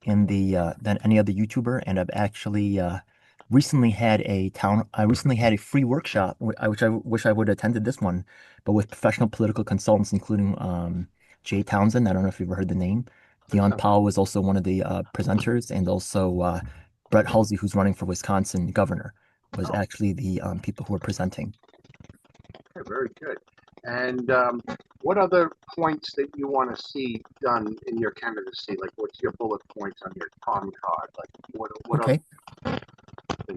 any other YouTuber. And I've actually recently had a free workshop, which I wish I would have attended this one, but with professional political consultants, including Jay Townsend. I don't know if you've ever heard the name. Dion Powell was also one of the presenters, and also Brett Halsey, who's running for Wisconsin governor, was actually the people who were presenting. Okay, very good. And what other points that you want to see done in your candidacy? Like, what's your bullet points on your time card? Like, what Okay. other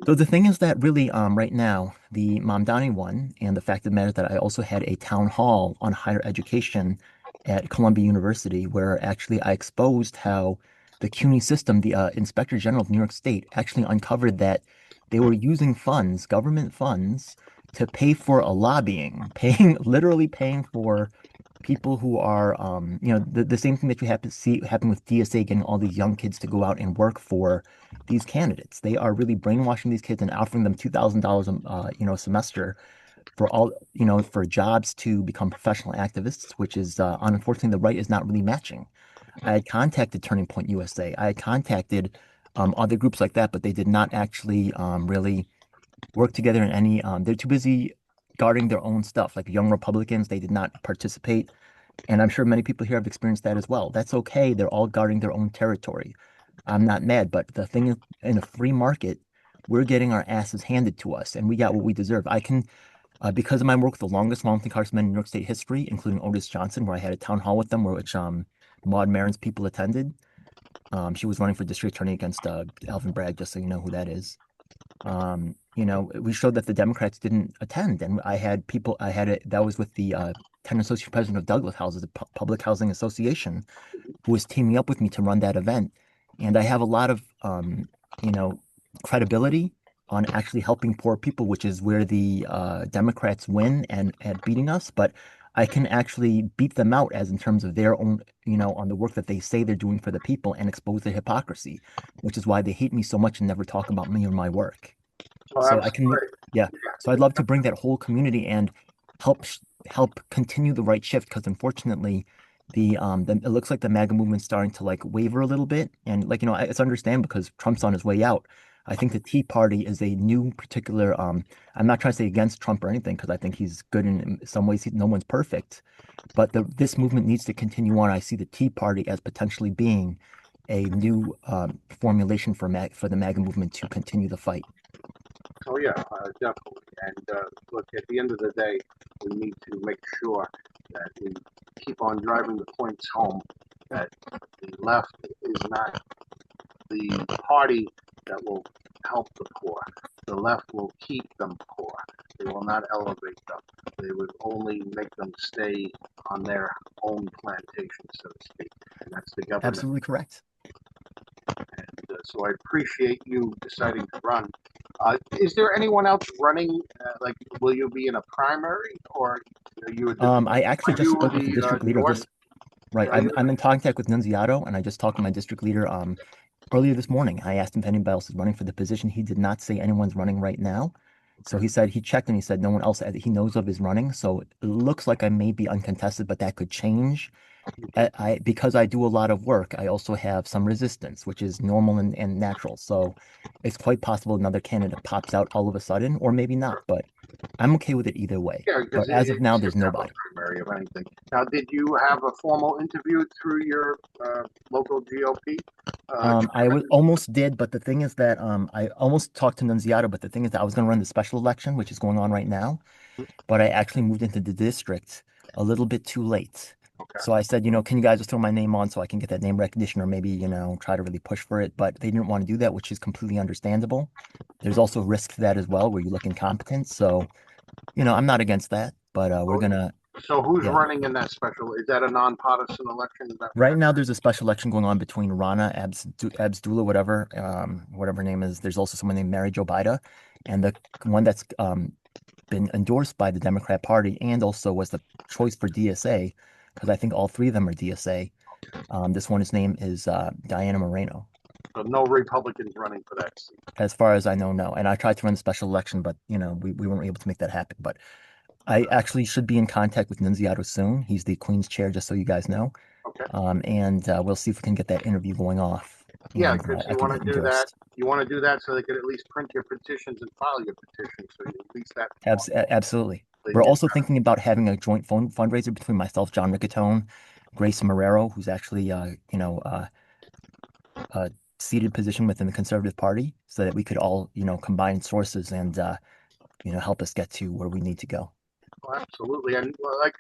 So the thing is that really, right now, the Mamdani one, and the fact of the matter is that I also had a town hall on higher education at Columbia University, where actually I exposed how the CUNY system, the Inspector General of New York State, actually uncovered that they were using funds, government funds, to pay for a lobbying, literally paying for people who are, the same thing that you have to see happen with DSA getting all these young kids to go out and work for these candidates. They are really brainwashing these kids and offering them $2,000 a semester for for jobs to become professional activists, which is unfortunately the right is not really matching. I had contacted Turning Point USA. I had contacted other groups like that, but they did not actually really work together in any. They're too busy guarding their own stuff. Like Young Republicans, they did not participate. And I'm sure many people here have experienced that as well. That's okay. They're all guarding their own territory. I'm not mad, but the thing is, in a free market, we're getting our asses handed to us, and we got what we deserve. I can, because of my work with the longest lawmaking congressman in New York State history, including Otis Johnson, where I had a town hall with them, which Maud Maron's people attended. She was running for district attorney against Alvin Bragg, just so you know who that is. We showed that the Democrats didn't attend, and that was with the tenant associate president of Douglas Houses, the Public Housing Association, who was teaming up with me to run that event. And I have a lot of, credibility on actually helping poor people, which is where the Democrats win and at beating us. But I can actually beat them out as in terms of their own, on the work that they say they're doing for the people and expose the hypocrisy, which is why they hate me so much and never talk about me or my work. So I can, yeah. So I'd love to bring that whole community and help continue the right shift, because unfortunately, it looks like the MAGA movement's starting to waver a little bit, and it's understandable because Trump's on his way out. I think the Tea Party is a new particular. I'm not trying to say against Trump or anything, because I think he's good in some ways. No one's perfect, but this movement needs to continue on. I see the Tea Party as potentially being a new formulation for the MAGA movement to continue the fight. Oh yeah, definitely. And look, at the end of the day, we need to make sure that we keep on driving the points home that the left is not the party that will help the poor. The left will keep them poor. They will not elevate them. They would only make them stay on their own plantation, so to speak. And that's the government. Absolutely correct. And so I appreciate you deciding to run. Is there anyone else running? Like, will you be in a primary, or are you? I actually Are just you spoke with the district leader of endorsed? this. Right, Are you? I'm in contact with Nunziato, and I just talked to my district leader earlier this morning. I asked him if anybody else is running for the position. He did not say anyone's running right now. So he said he checked and he said no one else that he knows of is running. So it looks like I may be uncontested, but that could change. Because I do a lot of work, I also have some resistance, which is normal and natural. So it's quite possible another candidate pops out all of a sudden, or maybe not. But I'm okay with it either way. Yeah, But because as of now, you there's have a nobody. primary of anything. Now, did you have a formal interview through your local GOP? I almost did, but the thing is that I almost talked to Nunziato, but the thing is that I was going to run the special election, which is going on right now, but I actually moved into the district a little bit too late. Okay. So I said, can you guys just throw my name on so I can get that name recognition, or maybe, try to really push for it? But they didn't want to do that, which is completely understandable. There's also risk to that as well, where you look incompetent. So, I'm not against that, but we're gonna, So who's yeah. running in that special? Is that a nonpartisan election? Is that Right now, there's a special election going on between Rana Abdullah, whatever her name is. There's also someone named Mary Jo Bida, and the one that's been endorsed by the Democrat Party and also was the choice for DSA, because I think all three of them are DSA. This one's name is Diana Moreno. So no Republicans running for that seat. As far as I know, no. And I tried to run the special election, but we weren't able to make that happen. But I actually should be in contact with Nunziato soon. He's the Queen's chair, just so you guys know. Okay. And we'll see if we can get that interview going off. Yeah, And, because I you can want get to do that. endorsed. You want to do that so they could at least print your petitions and file your petitions. So at least that. Absolutely. They We're get also that. thinking about having a joint fundraiser between myself, John Riccatone, Grace Marrero, who's actually, a seated position within the Conservative Party, so that we could all, combine sources and, help us get to where we need to go. Well, absolutely, and like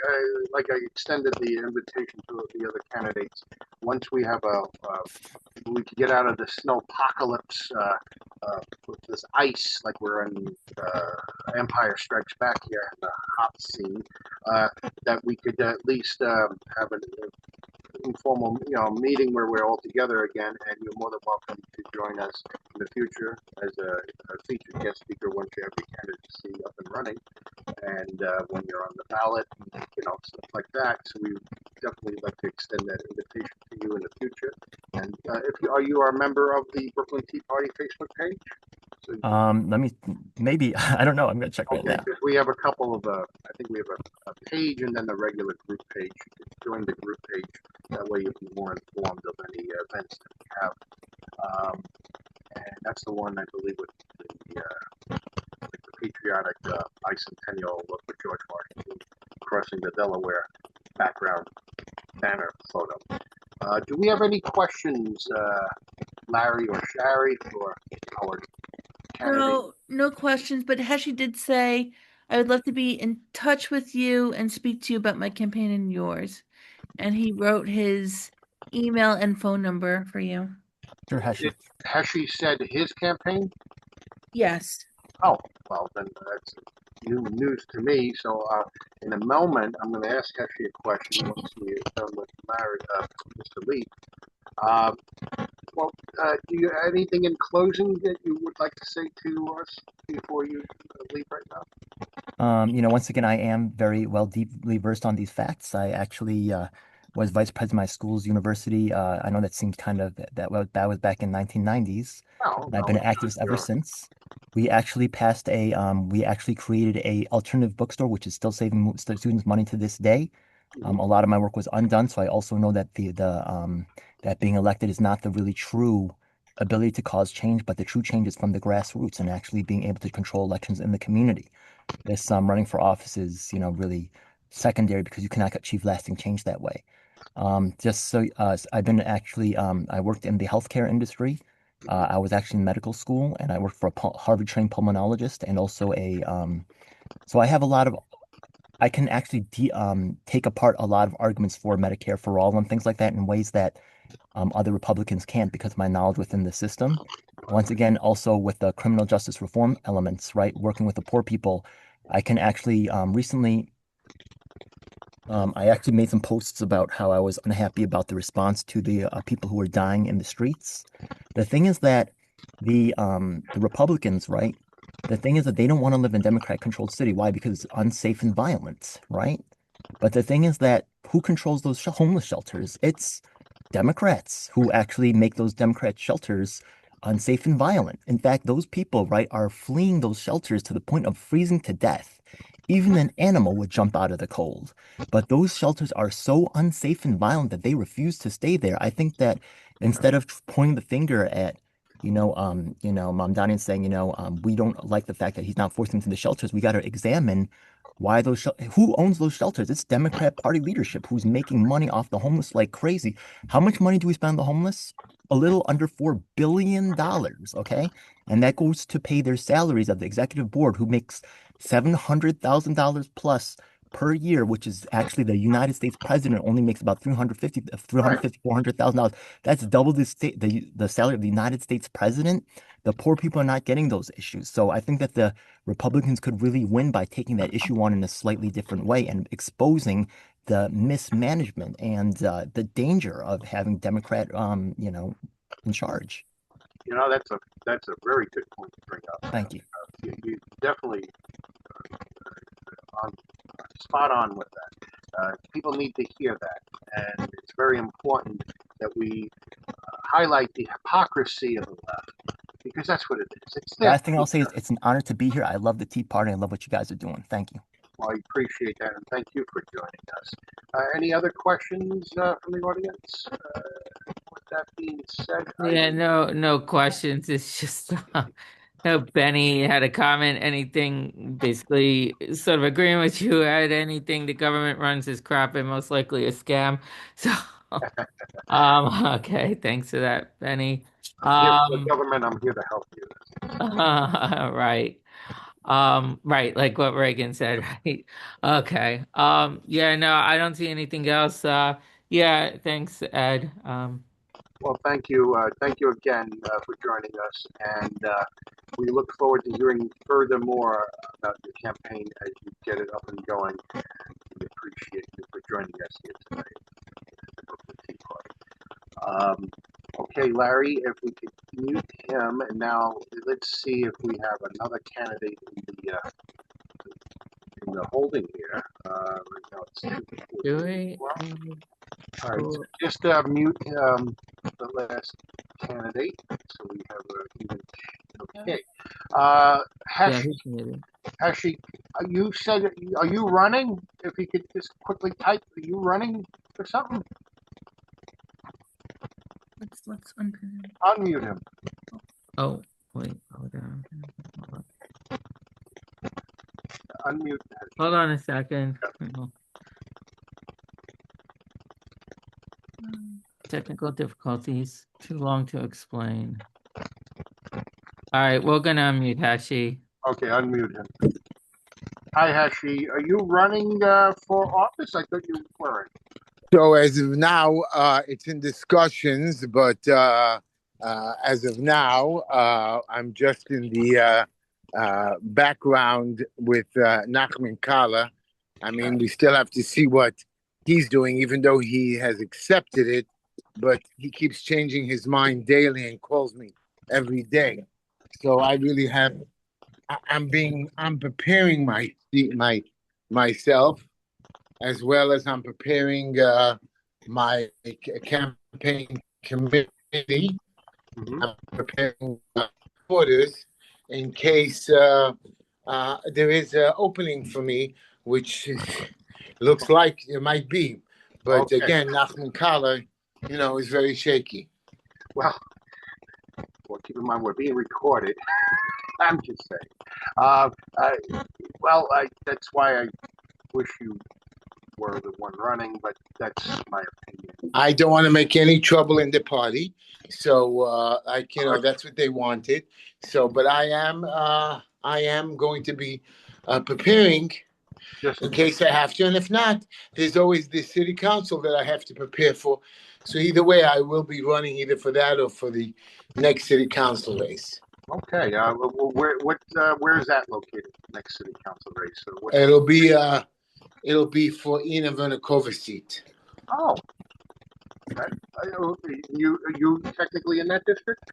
I extended the invitation to the other candidates. Once we have we can get out of the snowpocalypse with this ice, like we're in Empire Strikes Back here in the hot scene. That we could at least have an informal, meeting where we're all together again, and you're more than welcome to join us in the future as a featured guest speaker once you have your candidacy up and running, and when you're on the ballot, stuff like that. So we definitely like to extend that invitation to you in the future. And are you a member of the Brooklyn Tea Party Facebook page? So, Let me maybe I don't know. I'm gonna check right now. because we have a couple of I think we have a page and then the regular group page. You can join the group page. That way you'll be more informed of any events that we have. And that's the one I believe with the patriotic bicentennial with George Washington crossing the Delaware background banner photo. Do we have any questions, Larry or Shari, for our candidate? No questions, but Heshi did say, I would love to be in touch with you and speak to you about my campaign and yours. And he wrote his email and phone number for you. Sure, Heshi. Heshi said his campaign? Yes. Oh, well, then that's new news to me. So in a moment, I'm going to ask Heshi a question once we're done with Mr. Lee. Do you have anything in closing that you would like to say to us before you leave right now? Once again, I am very deeply versed on these facts. I actually was vice president of my school's university. I know that seems kind of that was back in 1990s. And I've been an activist ever since. We actually we actually created a alternative bookstore, which is still saving students money to this day. A lot of my work was undone, so I also know that that being elected is not the really true ability to cause change, but the true change is from the grassroots and actually being able to control elections in the community. This running for office is, really secondary because you cannot achieve lasting change that way. Just so I've been actually I worked in the healthcare industry. I was actually in medical school, and I worked for a Harvard-trained pulmonologist, and also so I have a lot of. I can actually take apart a lot of arguments for Medicare for all and things like that in ways that other Republicans can't because of my knowledge within the system. Once again, also with the criminal justice reform elements, right? Working with the poor people, I can actually recently. I actually made some posts about how I was unhappy about the response to the people who were dying in the streets. The thing is that the Republicans, right? The thing is that they don't want to live in Democrat-controlled city. Why? Because it's unsafe and violent, right? But the thing is that who controls those homeless shelters? It's Democrats who actually make those Democrat shelters unsafe and violent. In fact, those people, right, are fleeing those shelters to the point of freezing to death. Even an animal would jump out of the cold. But those shelters are so unsafe and violent that they refuse to stay there. I think that instead of pointing the finger at, Mamdani and saying, we don't like the fact that he's not forcing them to the shelters, we got to examine why who owns those shelters? It's Democrat Party leadership who's making money off the homeless like crazy. How much money do we spend on the homeless? A little under $4 billion, okay? And that goes to pay their salaries of the executive board who makes $700,000 plus per year, which is actually the United States president only makes about $400,000. That's double the salary of the United States president. The poor people are not getting those issues. So I think that the Republicans could really win by taking that issue on in a slightly different way and exposing the mismanagement and the danger of having Democrat, in charge. That's a very good point to bring up. Thank you. You definitely spot on with that. People need to hear that, and it's very important that we highlight the hypocrisy of the left, because that's what it is. It's Last thing I'll say is it's an honor to be here. I love the Tea Party. I love what you guys are doing. Thank you. Well, I appreciate that, and thank you for joining us. Any other questions from the audience? With that being said, Yeah, no questions. It's just Benny had a comment. Anything basically sort of agreeing with you. Had anything the government runs is crap and most likely a scam. So, okay, thanks for that, Benny. I'm here for the government. I'm here to help you. Right. Right, like what Reagan said, right? Okay. Yeah, no, I don't see anything else. Yeah, thanks, Ed. Well, thank you again for joining us, and we look forward to hearing furthermore about your campaign as you get it up and going. And we appreciate you for joining us here tonight at the Brooklyn Tea Party. Okay, Larry, if we could mute him, and now let's see if we have another candidate in the holding here. Right now it's Do we? all right, so just mute the last candidate, so we have even. Okay, Hashi, you said, are you running? If you could just quickly type, are you running for something? Let's unmute. Unmute him. Oh, wait, hold on. Unmute. Hold on a second. Technical difficulties. Too long to explain. All right, we're gonna unmute Hashi. Okay, unmute him. Hi, Hashi. Are you running for office? I thought you weren't. So as of now, it's in discussions, but as of now, I'm just in the background with Nachman Kala. I mean, we still have to see what he's doing, even though he has accepted it, but he keeps changing his mind daily and calls me every day. So I really I'm preparing myself, as well as I'm preparing my campaign committee. Mm-hmm. I'm preparing supporters in case there is an opening for me, which looks like it might be. But Okay. Again, Nachman Kala, is very shaky. Well, keep in mind we're being recorded. I'm just saying. That's why I wish you were the one running, but that's my opinion. I don't want to make any trouble in the party, so that's what they wanted. So, but I am going to be preparing Just in case I have to, and if not, there's always the city council that I have to prepare for. So either way, I will be running either for that or for the next city council race. okay. Where is that located? Next city council race. It'll be for Ina Vernakova's seat. Oh. Okay. You technically in that district?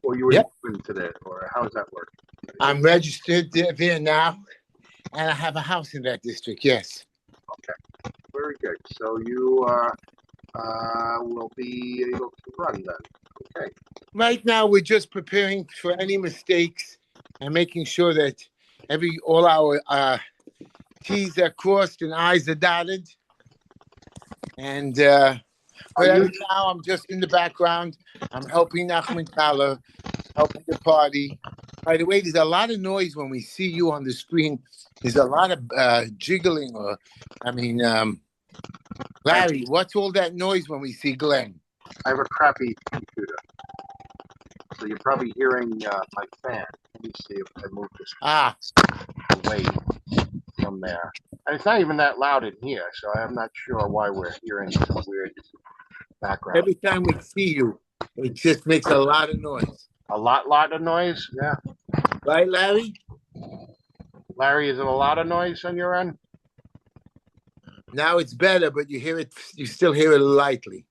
or you were Yep. moving to that, or how does that work? I'm registered there now, and I have a house in that district. Yes. Very good. So you will be able to run then. Okay. Right now, we're just preparing for any mistakes and making sure that all our T's are crossed and I's are dotted. And but Are as you- of now, I'm just in the background. I'm helping Nachman Thaler, helping the party. By the way, there's a lot of noise when we see you on the screen. There's a lot of jiggling, Larry, what's all that noise when we see Glenn? I have a crappy computer, so you're probably hearing my fan. Let me see if I move this Ah, away from there. And it's not even that loud in here, so I'm not sure why we're hearing some weird background. every time we see you, it just makes a lot of noise. A lot of noise. Yeah, Right, Larry? Larry, is it a lot of noise on your end? Now it's better, but you still hear it lightly.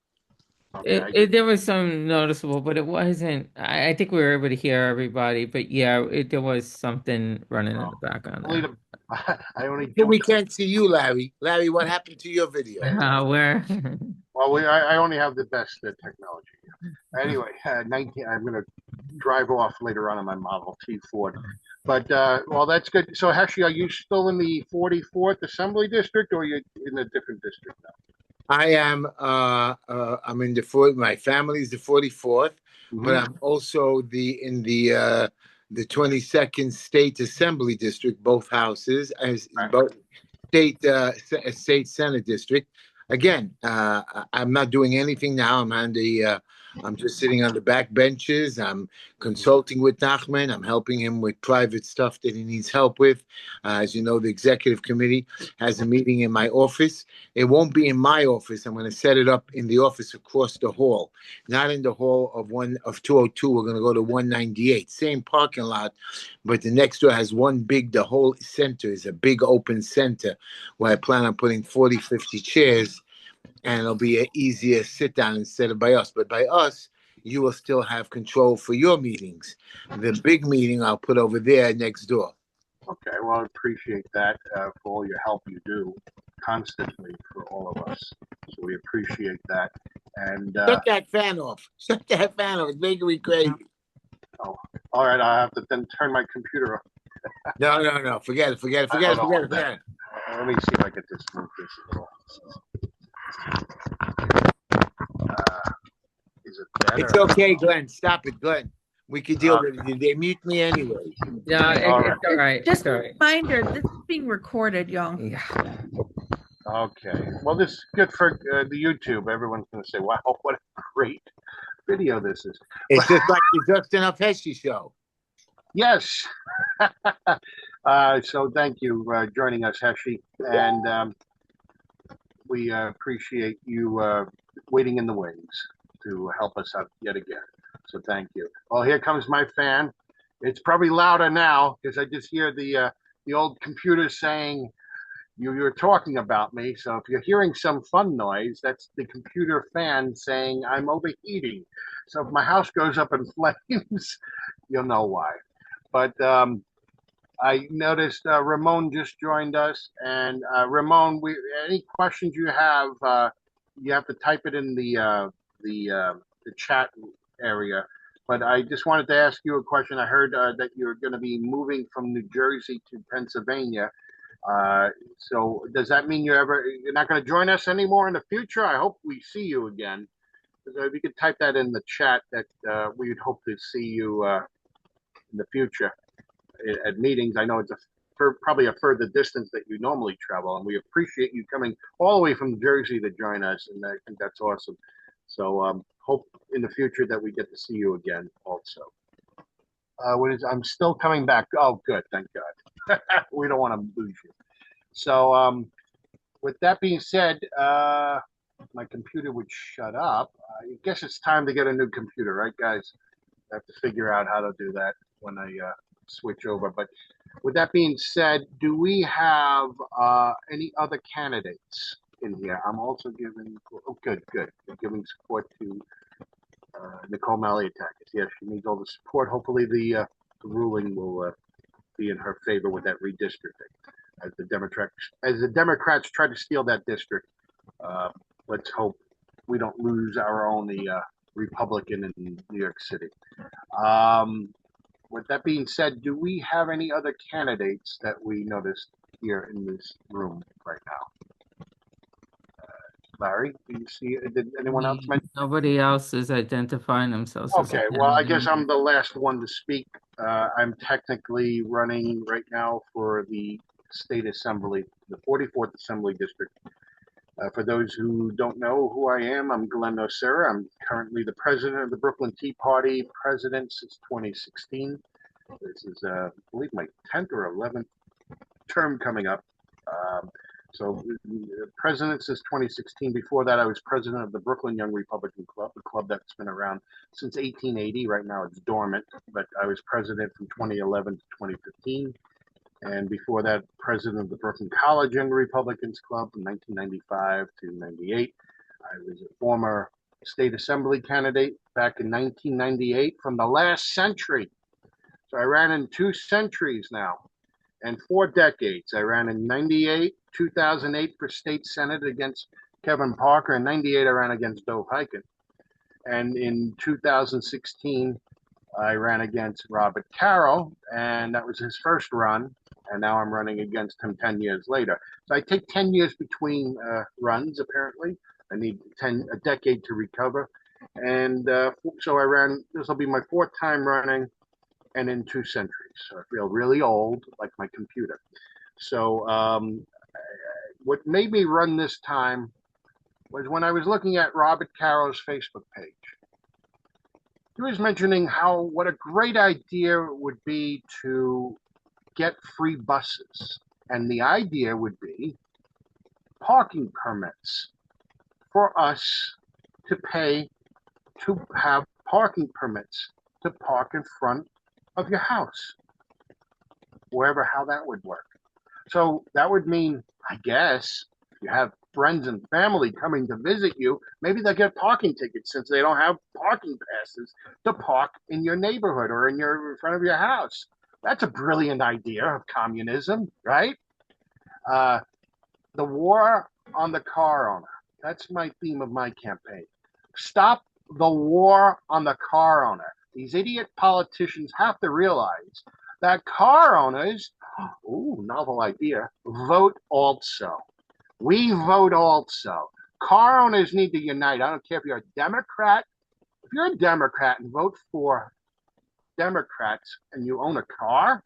Okay. There was some noticeable, but it wasn't. I think we were able to hear everybody, but yeah, there was something running in the background Only there. I only But we can't see you, Larry. Larry, what happened to your video? Where? Well, I only have the best technology. Anyway, 19. I'm going to drive off later on in my Model T Ford. But well, that's good. So, Heshi, are you still in the 44th Assembly District, or are you in a different district now? I am. I'm in my family's the 44th, but I'm also in the 22nd State Assembly District, both houses, as Right. both state Senate district. Again, I'm not doing anything now. I'm just sitting on the back benches. I'm consulting with Nachman. I'm helping him with private stuff that he needs help with. As you know, the executive committee has a meeting in my office. It won't be in my office. I'm going to set it up in the office across the hall, not in the hall of 202. We're going to go to 198, same parking lot, but the next door has the whole center is a big open center where I plan on putting 40, 50 chairs, and it'll be an easier sit down instead of by us. But by us, you will still have control for your meetings. The big meeting I'll put over there next door. Okay, well, I appreciate that for all your help you do constantly for all of us. So we appreciate that. And Shut that fan off. Shut that fan off. It's making me crazy. all right, I have to then turn my computer off. No. Forget it. Let me see if I can just move this a little. Is it better? It's okay, Glenn. Stop it, Glenn. We could deal with it. They mute me anyway. No, it's all right. Just It's all a right. reminder, this is being recorded, y'all. Yeah. Okay. Well, this is good for the YouTube. Everyone's going to say, wow, what a great video this is. It's just like the Justin Alpeshi show. Yes. So thank you for joining us, Heshi. And we appreciate you waiting in the wings to help us out yet again. So thank you. Well, here comes my fan. It's probably louder now because I just hear the old computer saying you're talking about me. So if you're hearing some fun noise, that's the computer fan saying I'm overheating. So if my house goes up in flames, you'll know why. But I noticed Ramon just joined us, and Ramon, any questions you have to type it in the chat area. But I just wanted to ask you a question. I heard that you're going to be moving from New Jersey to Pennsylvania. So does that mean you're not going to join us anymore in the future? I hope we see you again. If you could type that in the chat, that we would hope to see you in the future at meetings. I know it's probably a further distance that you normally travel, and we appreciate you coming all the way from Jersey to join us, and I think that's awesome. So hope in the future that we get to see you again also. I'm still coming back. Oh, good. Thank God. We don't want to lose you. So with that being said, my computer would shut up. I guess it's time to get a new computer, right, guys? I have to figure out how to do that when I switch over. But with that being said, do we have any other candidates in here? I'm also giving. Oh, good. I'm giving support to Nicole Malliotakis. Yes, she needs all the support. Hopefully the ruling will be in her favor with that redistricting. As the Democrats try to steal that district, let's hope we don't lose our only Republican in New York City. With that being said, do we have any other candidates that we noticed here in this room right now? Larry, do you see? Did anyone else mention? Nobody else is identifying themselves. As a Okay, well, I candidate. guess I'm the last one to speak. I'm technically running right now for the State Assembly, the 44th Assembly District. For those who don't know who I am, I'm Glenn Nocera. I'm currently the president of the Brooklyn Tea Party, president since 2016. This is, I believe, my 10th or 11th term coming up. So president since 2016. Before that, I was president of the Brooklyn Young Republican Club, a club that's been around since 1880. Right now it's dormant, but I was president from 2011 to 2015. And before that, president of the Brooklyn College Young Republicans Club from 1995 to 98. I was a former state assembly candidate back in 1998 from the last century. So I ran in 2 centuries now and 4 decades. I ran in 98, 2008 for state senate against Kevin Parker. In 98, I ran against Dov Hikind. And in 2016, I ran against Robert Caro, and that was his first run. And now I'm running against him 10 years later. So I take 10 years between runs, apparently. I need a decade to recover. And so I ran, this will be my 4th time running and in 2 centuries. So I feel really old, like my computer. So what made me run this time was when I was looking at Robert Caro's Facebook page. He was mentioning what a great idea would be to get free buses. And the idea would be parking permits for us to pay to have parking permits to park in front of your house, how that would work. So that would mean, I guess, if you have friends and family coming to visit you, maybe they'll get parking tickets since they don't have parking passes to park in your neighborhood or in front of your house. That's a brilliant idea of communism, right? The war on the car owner. That's my theme of my campaign. Stop the war on the car owner. These idiot politicians have to realize that car owners, novel idea, vote also. We vote also. Car owners need to unite. I don't care if you're a Democrat. If you're a Democrat and vote for Democrats and you own a car,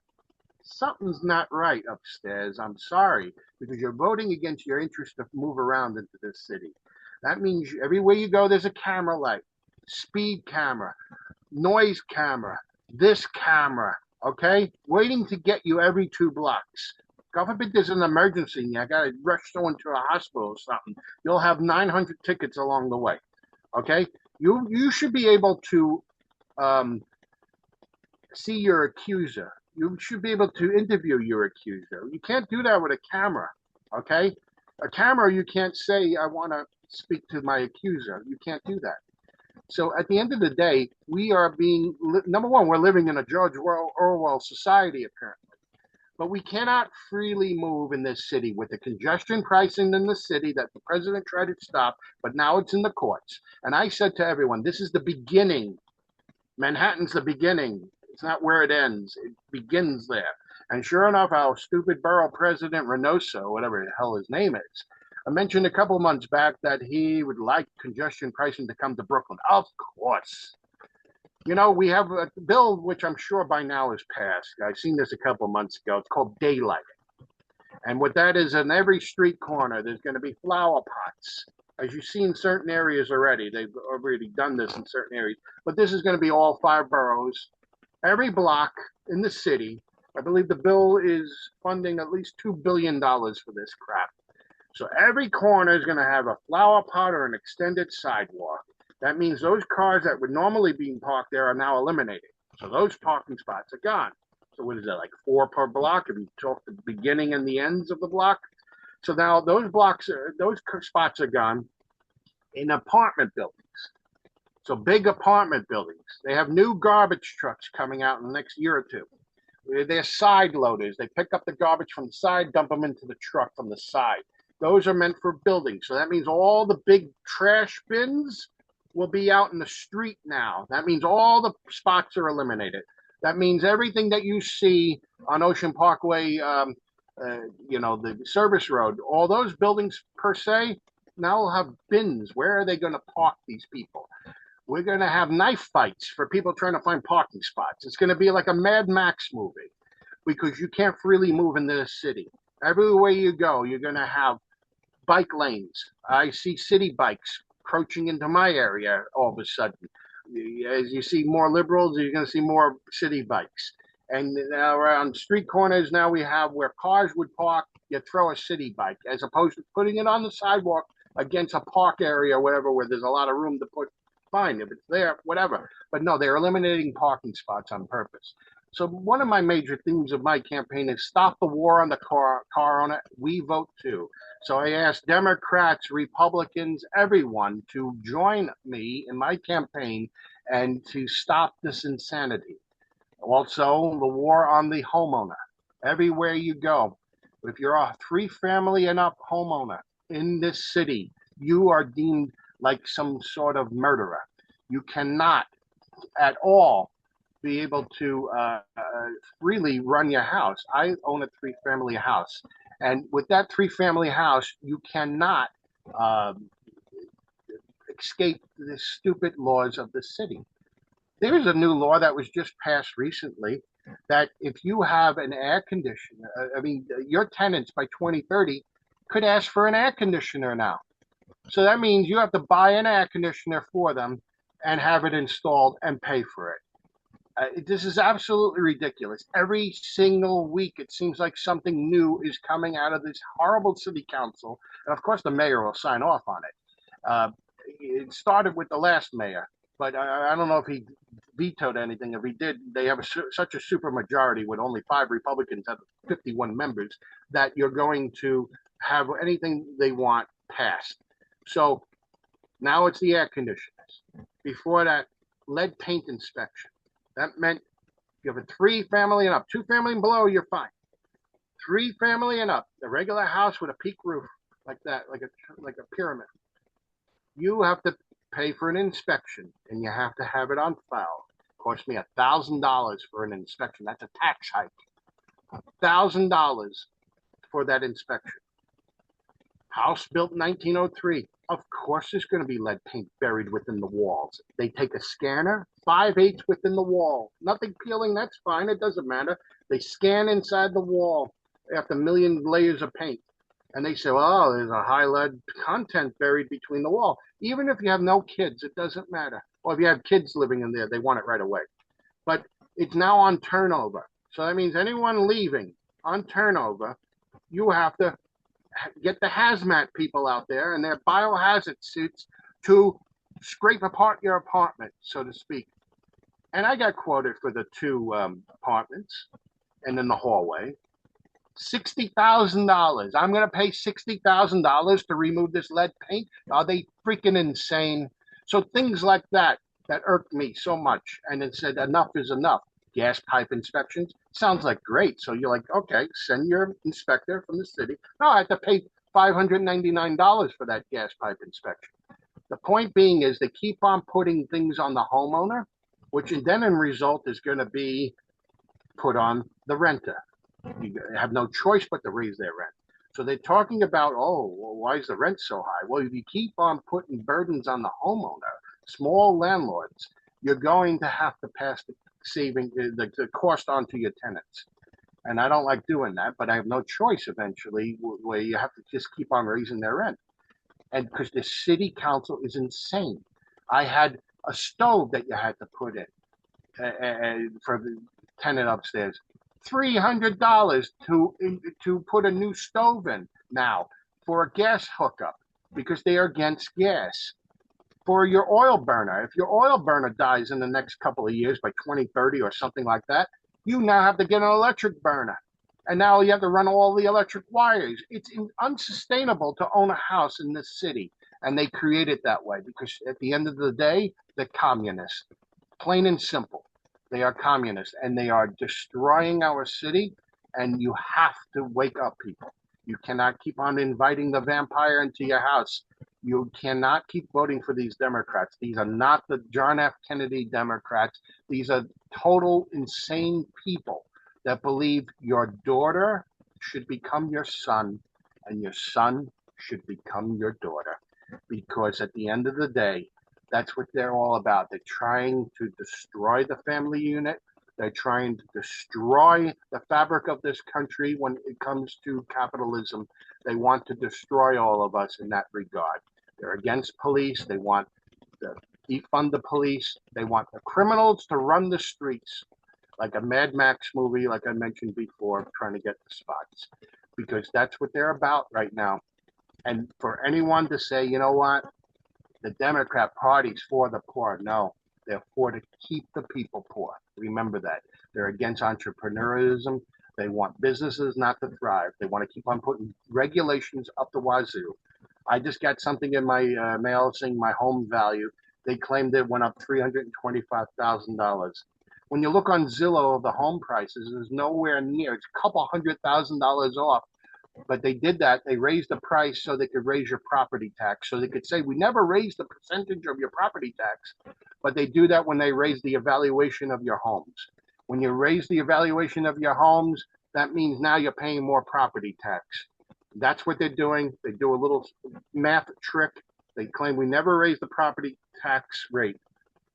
something's not right upstairs. I'm sorry, because you're voting against your interest to move around into this city. That means everywhere you go, there's a camera light, speed camera, noise camera, this camera, okay? Waiting to get you every 2 blocks. God forbid there's an emergency and I got to rush someone to a hospital or something. You'll have 900 tickets along the way, okay? You should be able to see your accuser. You should be able to interview your accuser. You can't do that with a camera, okay? A camera, you can't say, I want to speak to my accuser. You can't do that. So at the end of the day, we are being, number one, we're living in a George Orwell society, apparently. But we cannot freely move in this city with the congestion pricing in the city that the president tried to stop, but now it's in the courts. And I said to everyone, this is the beginning. Manhattan's the beginning. It's not where it ends. It begins there. And sure enough, our stupid borough president, Reynoso, whatever the hell his name is, I mentioned a couple months back that he would like congestion pricing to come to Brooklyn. Of course. You know, we have a bill, which I'm sure by now is passed. I've seen this a couple months ago. It's called daylighting. And what that is, in every street corner, there's going to be flower pots. As you see in certain areas already, they've already done this in certain areas. But this is going to be all 5 boroughs. Every block in the city, I believe the bill is funding at least $2 billion for this crap. So every corner is going to have a flower pot or an extended sidewalk. That means those cars that would normally be parked there are now eliminated. So those parking spots are gone. So what is that, like 4 per block? If you talk the beginning and the ends of the block. So now those spots are gone in apartment buildings. So big apartment buildings, they have new garbage trucks coming out in the next year or two. They're side loaders. They pick up the garbage from the side, dump them into the truck from the side. Those are meant for buildings. So that means all the big trash bins will be out in the street now. That means all the spots are eliminated. That means everything that you see on Ocean Parkway, the service road, all those buildings per se now will have bins. Where are they going to park these people? We're going to have knife fights for people trying to find parking spots. It's going to be like a Mad Max movie because you can't freely move in this city. Everywhere you go, you're going to have bike lanes. I see city bikes encroaching into my area all of a sudden. As you see more liberals, you're going to see more city bikes. And now around street corners, now we have where cars would park, you throw a city bike, as opposed to putting it on the sidewalk against a park area or whatever, where there's a lot of room to put. Fine, if it's there, whatever. But no, they're eliminating parking spots on purpose. So one of my major themes of my campaign is stop the war on the car owner. We vote too. So I asked Democrats, Republicans, everyone to join me in my campaign and to stop this insanity. Also, the war on the homeowner. Everywhere you go, if you're a 3-family and up homeowner in this city, you are deemed like some sort of murderer. You cannot at all be able to freely run your house. I own a 3-family house. And with that 3-family house, you cannot escape the stupid laws of the city. There's a new law that was just passed recently that if you have an air conditioner, your tenants by 2030 could ask for an air conditioner now. So that means you have to buy an air conditioner for them and have it installed and pay for it. This is absolutely ridiculous. Every single week, it seems like something new is coming out of this horrible city council. And of course, the mayor will sign off on it. It started with the last mayor, but I don't know if he vetoed anything. If he did, they have such a super majority with only 5 Republicans out of 51 members that you're going to have anything they want passed. So now it's the air conditioners. Before that, lead paint inspection. That meant you have a 3-family and up, 2-family and below, you're fine. 3-family and up, a regular house with a peak roof like that, like a pyramid. You have to pay for an inspection and you have to have it on file. It cost me $1,000 for an inspection. That's a tax hike. $1,000 for that inspection. House built in 1903. Of course, there's going to be lead paint buried within the walls. They take a scanner, 5/8 within the wall. Nothing peeling, that's fine. It doesn't matter. They scan inside the wall after a million layers of paint. And they say, oh, there's a high lead content buried between the wall. Even if you have no kids, it doesn't matter. Or if you have kids living in there, they want it right away. But it's now on turnover. So that means anyone leaving on turnover, you have to get the hazmat people out there and their biohazard suits to scrape apart your apartment, so to speak. And I got quoted for the 2 apartments and in the hallway. $60,000. I'm going to pay $60,000 to remove this lead paint. Are they freaking insane? So things like that irked me so much. And it said enough is enough. Gas pipe inspections sounds like great. So you're like, okay, send your inspector from the city. No, I have to pay $599 for that gas pipe inspection. The point being is they keep on putting things on the homeowner, which then in result is going to be put on the renter. You have no choice but to raise their rent. So they're talking about, oh, well, why is the rent so high? Well, if you keep on putting burdens on the homeowner, small landlords, you're going to have to pass the cost on to your tenants. And I don't like doing that, but I have no choice eventually where you have to just keep on raising their rent. And because the city council is insane. I had a stove that you had to put in for the tenant upstairs. $300 to put a new stove in now for a gas hookup because they are against gas. For your oil burner, if your oil burner dies in the next couple of years by 2030 or something like that, you now have to get an electric burner. And now you have to run all the electric wires. It's unsustainable to own a house in this city. And they create it that way because at the end of the day, they're communists. Plain and simple. They are communists and they are destroying our city. And you have to wake up, people. You cannot keep on inviting the vampire into your house. You cannot keep voting for these Democrats. These are not the John F. Kennedy Democrats. These are total insane people that believe your daughter should become your son and your son should become your daughter. Because at the end of the day, that's what they're all about. They're trying to destroy the family unit. They're trying to destroy the fabric of this country when it comes to capitalism. They want to destroy all of us in that regard. They're against police. They want to defund the police. They want the criminals to run the streets like a Mad Max movie, like I mentioned before, trying to get the spots. Because that's what they're about right now. And for anyone to say, you know what, the Democrat Party's for the poor. No, they're for to keep the people poor. Remember that. They're against entrepreneurialism. They want businesses not to thrive. They want to keep on putting regulations up the wazoo. I just got something in my mail saying my home value. They claimed it went up $325,000. When you look on Zillow of the home prices, there's nowhere near. It's a couple $100,000 off. But they did that. They raised the price so they could raise your property tax. So they could say, we never raised the percentage of your property tax. But they do that when they raise the evaluation of your homes. When you raise the evaluation of your homes, that means now you're paying more property tax. That's what they're doing. They do a little math trick. They claim we never raised the property tax rate.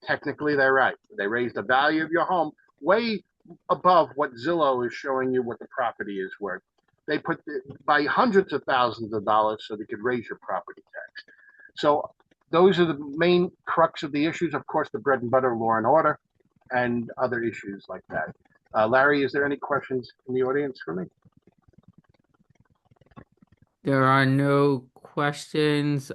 Technically, they're right. They raised the value of your home way above what Zillow is showing you what the property is worth. They put by hundreds of thousands of dollars so they could raise your property tax. So those are the main crux of the issues. Of course, the bread and butter, law and order, and other issues like that. Larry, is there any questions from the audience for me? There are no questions.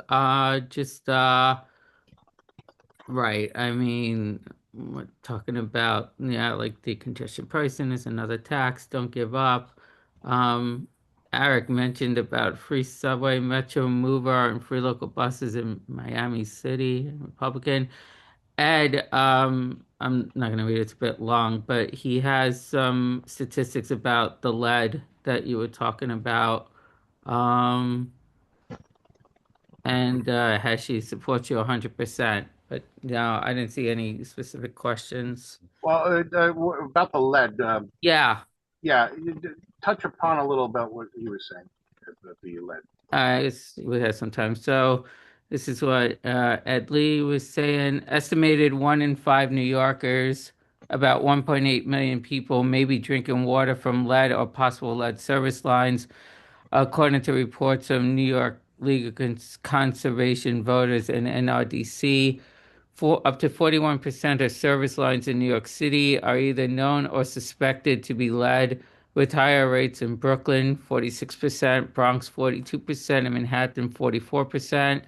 Right. I mean, we're talking about, like the congestion pricing is another tax. Don't give up. Eric mentioned about free subway, Metro Mover, and free local buses in Miami City, Republican. Ed, I'm not going to read it, it's a bit long, but he has some statistics about the lead that you were talking about. And Heshi supports you 100%. But no, I didn't see any specific questions. Well, about the lead. Yeah. Yeah, touch upon a little about what he was saying about the lead. I guess we had some time. So this is what Ed Lee was saying. Estimated 1 in 5 New Yorkers, about 1.8 million people, may be drinking water from lead or possible lead service lines, according to reports from New York League of Conservation Voters and NRDC. Up to 41% of service lines in New York City are either known or suspected to be lead, with higher rates in Brooklyn, 46%, Bronx, 42%, and Manhattan, 44%.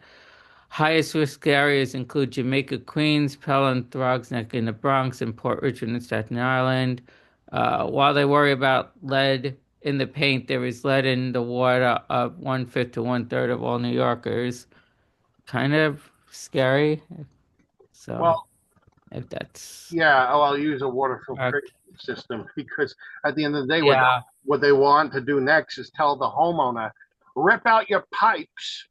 Highest risk areas include Jamaica, Queens, Pelham, Throgs Neck in the Bronx, and Port Richard and Staten Island. While they worry about lead in the paint, there is lead in the water of 1/5 to 1/3 of all New Yorkers. Kind of scary. So, well, if that's I'll use a water filtration system because at the end of the day, Yeah. what they want to do next is tell the homeowner, rip out your pipes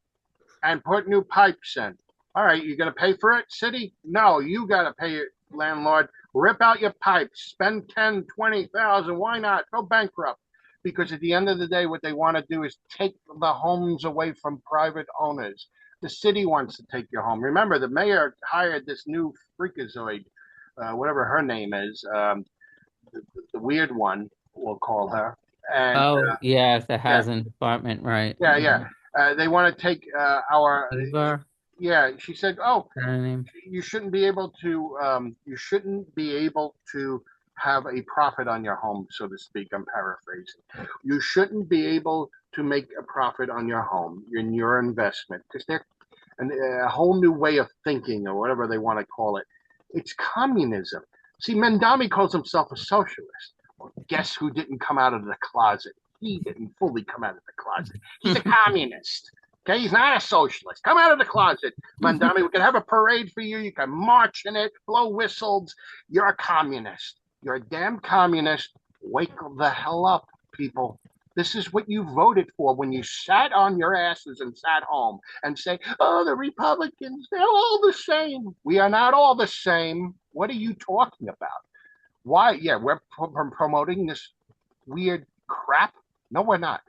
and put new pipes in. All right, you gonna pay for it, city? No, you gotta pay it, landlord. Rip out your pipes, spend 10, 20,000. Why not? Go bankrupt. Because at the end of the day, what they want to do is take the homes away from private owners. The city wants to take your home. Remember, the mayor hired this new freakazoid, whatever her name is, the weird one, we'll call her. And, the housing department, right? Yeah. They want to take our. Eva, Yeah, she said, "Oh, her name. you shouldn't be able to. You shouldn't be able to have a profit on your home, so to speak." I'm paraphrasing. You shouldn't be able to make a profit on your home in your investment because they're a whole new way of thinking or whatever they want to call it. It's communism. See, Mendami calls himself a socialist. Well, guess who didn't come out of the closet? He didn't fully come out of the closet. He's a communist. Okay, he's not a socialist. Come out of the closet, Mandami. We can have a parade for you. You can march in it, blow whistles. You're a communist. You're a damn communist. Wake the hell up, people. This is what you voted for when you sat on your asses and sat home and say, oh, the Republicans, they're all the same. We are not all the same. What are you talking about? Why? Yeah, we're promoting this weird crap. No, we're not.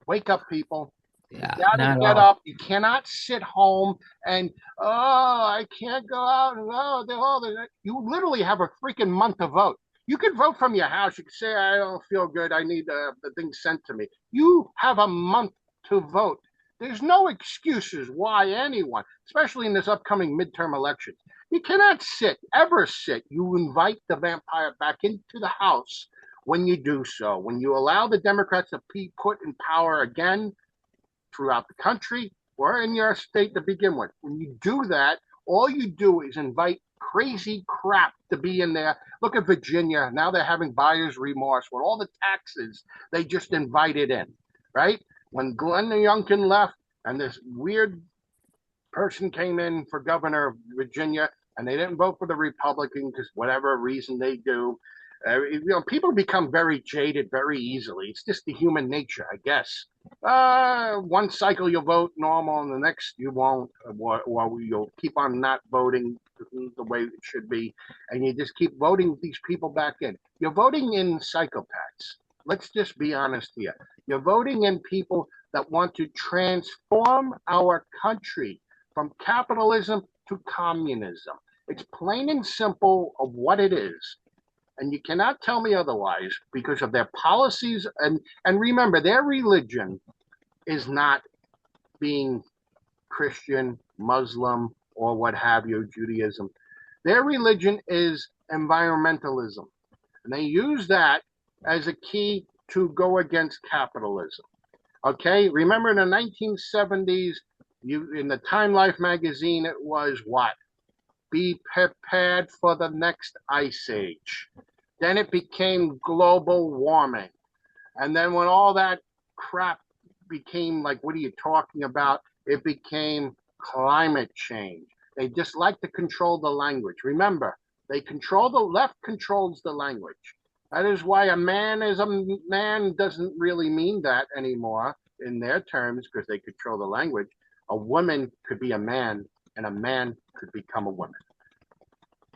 Wake up, people. Yeah, You gotta not get all. up. You cannot sit home and I can't go out. You literally have a freaking month to vote. You can vote from your house. You can say, I don't feel good. I need the thing sent to me. You have a month to vote. There's no excuses why anyone, especially in this upcoming midterm elections, you cannot ever sit. You invite the vampire back into the house when you do so. When you allow the Democrats to be put in power again, throughout the country or in your state to begin with. When you do that, all you do is invite crazy crap to be in there. Look at Virginia. Now they're having buyer's remorse with all the taxes they just invited in, right? When Glenn Youngkin left and this weird person came in for governor of Virginia and they didn't vote for the Republican because whatever reason they do, people become very jaded very easily. It's just the human nature, I guess. One cycle you'll vote normal, and the next you won't, or you'll keep on not voting the way it should be, and you just keep voting these people back in. You're voting in psychopaths. Let's just be honest here. You're voting in people that want to transform our country from capitalism to communism. It's plain and simple of what it is. And you cannot tell me otherwise because of their policies. And remember, their religion is not being Christian, Muslim, or what have you, Judaism. Their religion is environmentalism. And they use that as a key to go against capitalism. Okay, remember in the 1970s, in the Time Life magazine, it was what? Be prepared for the next ice age. Then it became global warming. And then when all that crap became like, what are you talking about? It became climate change. They just like to control the language. Remember, the left controls the language. That is why a man is a man doesn't really mean that anymore in their terms because they control the language. A woman could be a man and a man could become a woman.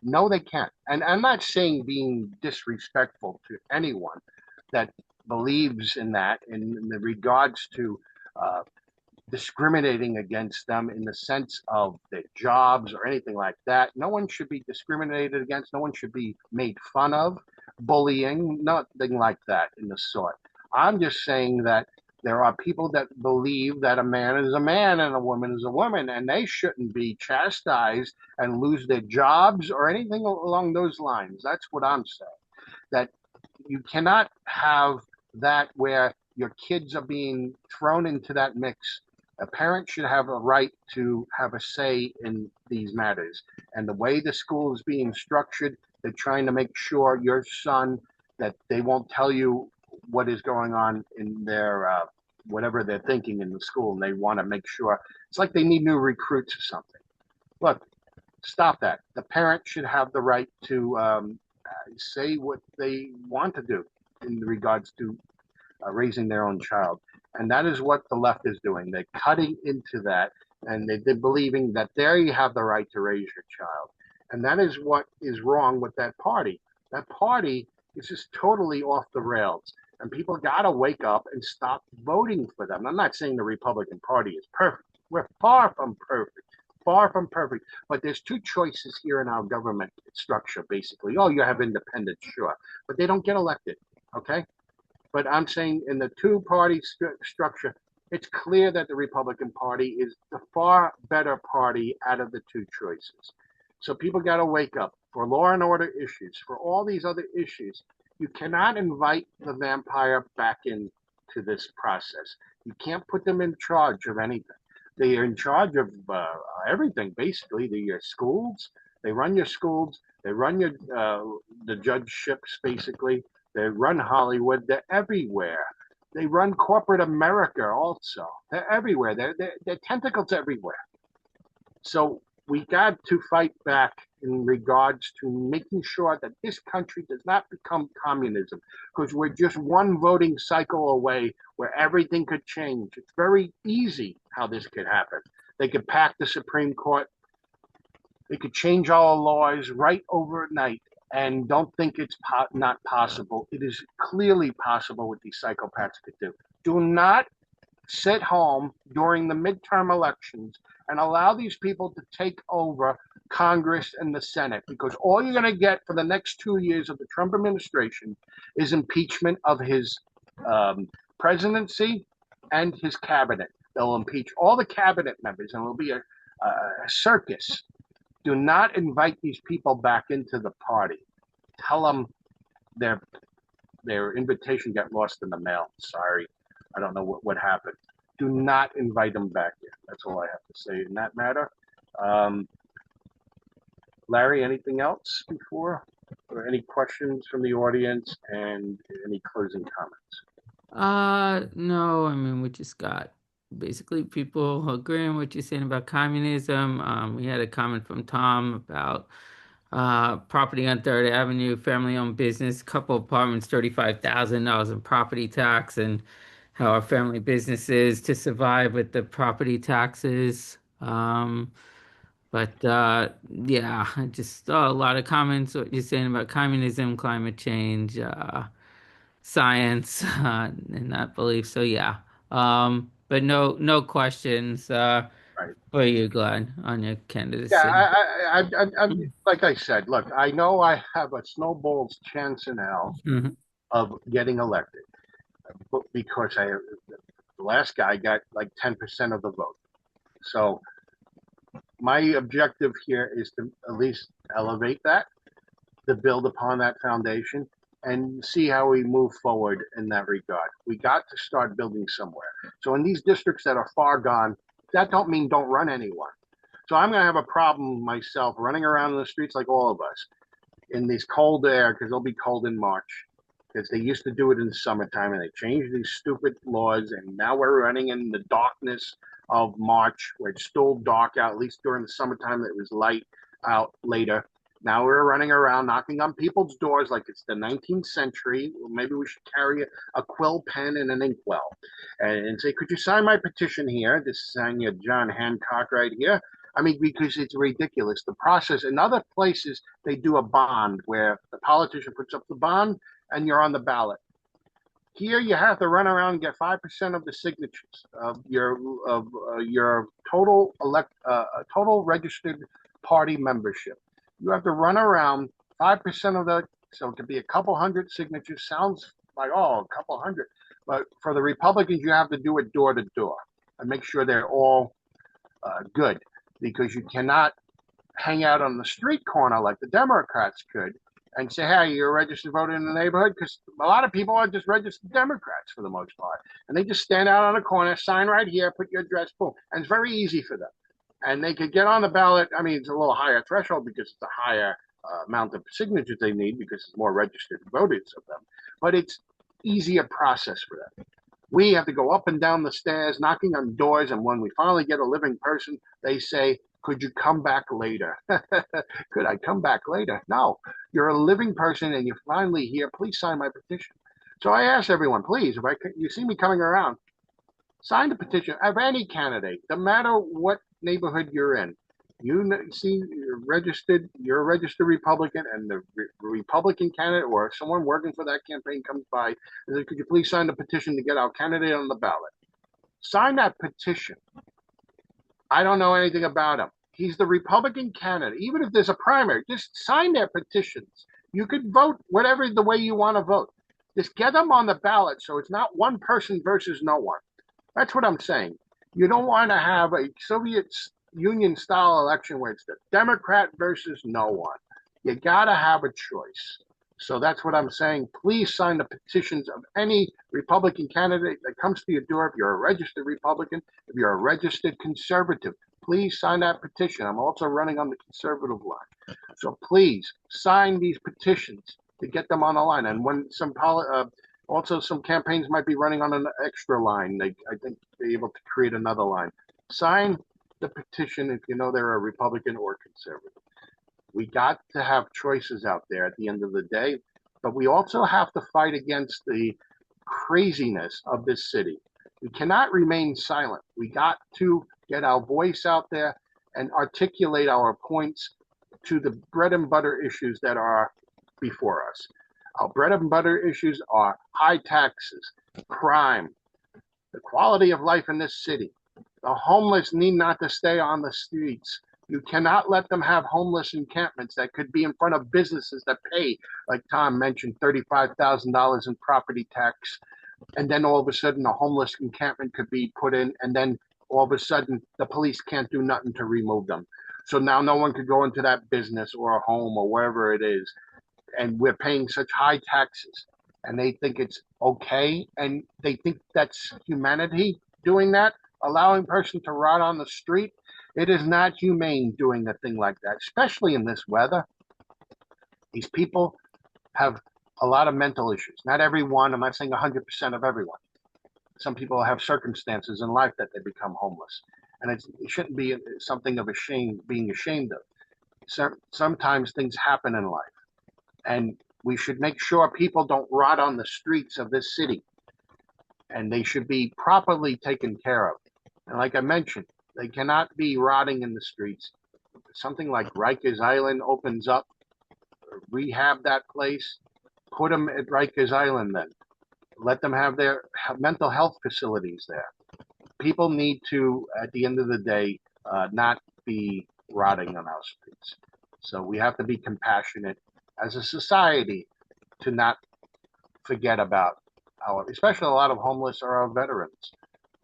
No, they can't. And I'm not saying being disrespectful to anyone that believes in that in the regards to discriminating against them in the sense of their jobs or anything like that. No one should be discriminated against. No one should be made fun of, bullying, nothing like that in the sort. I'm just saying that there are people that believe that a man is a man and a woman is a woman, and they shouldn't be chastised and lose their jobs or anything along those lines. That's what I'm saying. That you cannot have that where your kids are being thrown into that mix. A parent should have a right to have a say in these matters. And the way the school is being structured, they're trying to make sure your son, that they won't tell you what is going on in their whatever they're thinking in the school, and they want to make sure. It's like they need new recruits or something. Look, stop that. The parent should have the right to say what they want to do in regards to raising their own child. And that is what the left is doing. They're cutting into that, and they're believing that there you have the right to raise your child. And that is what is wrong with that party. That party is just totally off the rails. And people got to wake up and stop voting for them. I'm not saying the Republican Party is perfect. We're far from perfect. But there's two choices here in our government structure, basically. Oh, you have independents, sure. But they don't get elected, okay? But I'm saying in the two-party structure, it's clear that the Republican Party is the far better party out of the two choices. So people got to wake up for law and order issues, for all these other issues. You cannot invite the vampire back into this process. You can't put them in charge of anything. They are in charge of everything, basically. Your schools, they run your schools, they run your the judgeships, basically. They run Hollywood. They're everywhere. They run corporate America also. They're everywhere. They're tentacles everywhere. So we got to fight back in regards to making sure that this country does not become communism, because we're just one voting cycle away where everything could change. It's very easy how this could happen. They could pack the Supreme Court. They could change all the laws right overnight, and don't think it's not possible. It is clearly possible what these psychopaths could do. Do not sit home during the midterm elections and allow these people to take over Congress and the Senate, because all you're going to get for the next 2 years of the Trump administration is impeachment of his presidency and his cabinet. They'll impeach all the cabinet members, and it'll be a circus. Do not invite these people back into the party. Tell them their invitation got lost in the mail. Sorry. I don't know what happened. Do not invite them back here. That's all I have to say in that matter. Larry, anything else before? Or any questions from the audience and any closing comments? No, I mean, we just got basically people agreeing what you're saying about communism. We had a comment from Tom about property on 3rd Avenue, family-owned business, couple apartments, $35,000 in property tax, and how our family business is to survive with the property taxes. Yeah, just a lot of comments what you're saying about communism, climate change, science, and that belief. So yeah, but no questions for you, Glenn, on your candidacy. Yeah, I like I said, look, I know I have a snowball's chance in hell of getting elected, because the last guy got like 10% of the vote. So my objective here is to at least elevate that, to build upon that foundation, and see how we move forward in that regard. We got to start building somewhere. So in these districts that are far gone, that don't mean don't run anyone. So I'm going to have a problem myself running around in the streets like all of us in this cold air, because it'll be cold in March, because they used to do it in the summertime and they changed these stupid laws, and now we're running in the darkness of March, where it's still dark out, at least during the summertime it was light out later. Now we're running around knocking on people's doors like it's the 19th century. Maybe we should carry a quill pen and an inkwell and say, could you sign my petition here? This is signing a John Hancock right here. I mean, because it's ridiculous. The process in other places, they do a bond where the politician puts up the bond and you're on the ballot. Here, you have to run around and get 5% of the signatures of your total total registered party membership. You have to run around 5% of the, so it could be a couple hundred signatures. Sounds like, oh, a couple hundred. But for the Republicans, you have to do it door to door and make sure they're all good, because you cannot hang out on the street corner like the Democrats could and say, hey, you're a registered voter in the neighborhood, because a lot of people are just registered Democrats for the most part. And they just stand out on a corner, sign right here, put your address, boom. And it's very easy for them. And they could get on the ballot. I mean, it's a little higher threshold because it's a higher amount of signatures they need, because it's more registered voters of them. But it's easier process for them. We have to go up and down the stairs, knocking on doors. And when we finally get a living person, they say, could you come back later? Could I come back later? No, you're a living person and you're finally here. Please sign my petition. So I ask everyone, please, if you see me coming around, sign the petition of any candidate, no matter what neighborhood you're in. You see, you're a registered Republican, and the Republican candidate or someone working for that campaign comes by and says, could you please sign the petition to get our candidate on the ballot? Sign that petition. I don't know anything about him. He's the Republican candidate. Even if there's a primary, just sign their petitions. You could vote whatever the way you want to vote. Just get them on the ballot so it's not one person versus no one. That's what I'm saying. You don't want to have a Soviet Union style election where it's the Democrat versus no one. You got to have a choice. So that's what I'm saying. Please sign the petitions of any Republican candidate that comes to your door. If you're a registered Republican, if you're a registered conservative, please sign that petition. I'm also running on the conservative line. So please sign these petitions to get them on the line. And when some Also, some campaigns might be running on an extra line. I think they're able to create another line. Sign the petition if you know they're a Republican or conservative. We got to have choices out there at the end of the day, but we also have to fight against the craziness of this city. We cannot remain silent. We got to get our voice out there and articulate our points to the bread and butter issues that are before us. Our bread and butter issues are high taxes, crime, the quality of life in this city. The homeless need not to stay on the streets. You cannot let them have homeless encampments that could be in front of businesses that pay, like Tom mentioned, $35,000 in property tax. And then all of a sudden, a homeless encampment could be put in, and then all of a sudden, the police can't do nothing to remove them. So now no one could go into that business or a home or wherever it is. And we're paying such high taxes. And they think it's okay. And they think that's humanity doing that, allowing a person to rot on the street. It is not humane doing a thing like that, especially in this weather. These people have a lot of mental issues. Not everyone, I'm not saying 100% of everyone. Some people have circumstances in life that they become homeless. And it shouldn't be something of being ashamed of. Sometimes things happen in life. And we should make sure people don't rot on the streets of this city. And they should be properly taken care of. And like I mentioned, they cannot be rotting in the streets. Something like Rikers Island opens up, rehab that place, put them at Rikers Island then. Let them have their mental health facilities there. People need to, at the end of the day, not be rotting on our streets. So we have to be compassionate as a society to not forget about especially a lot of homeless are our veterans.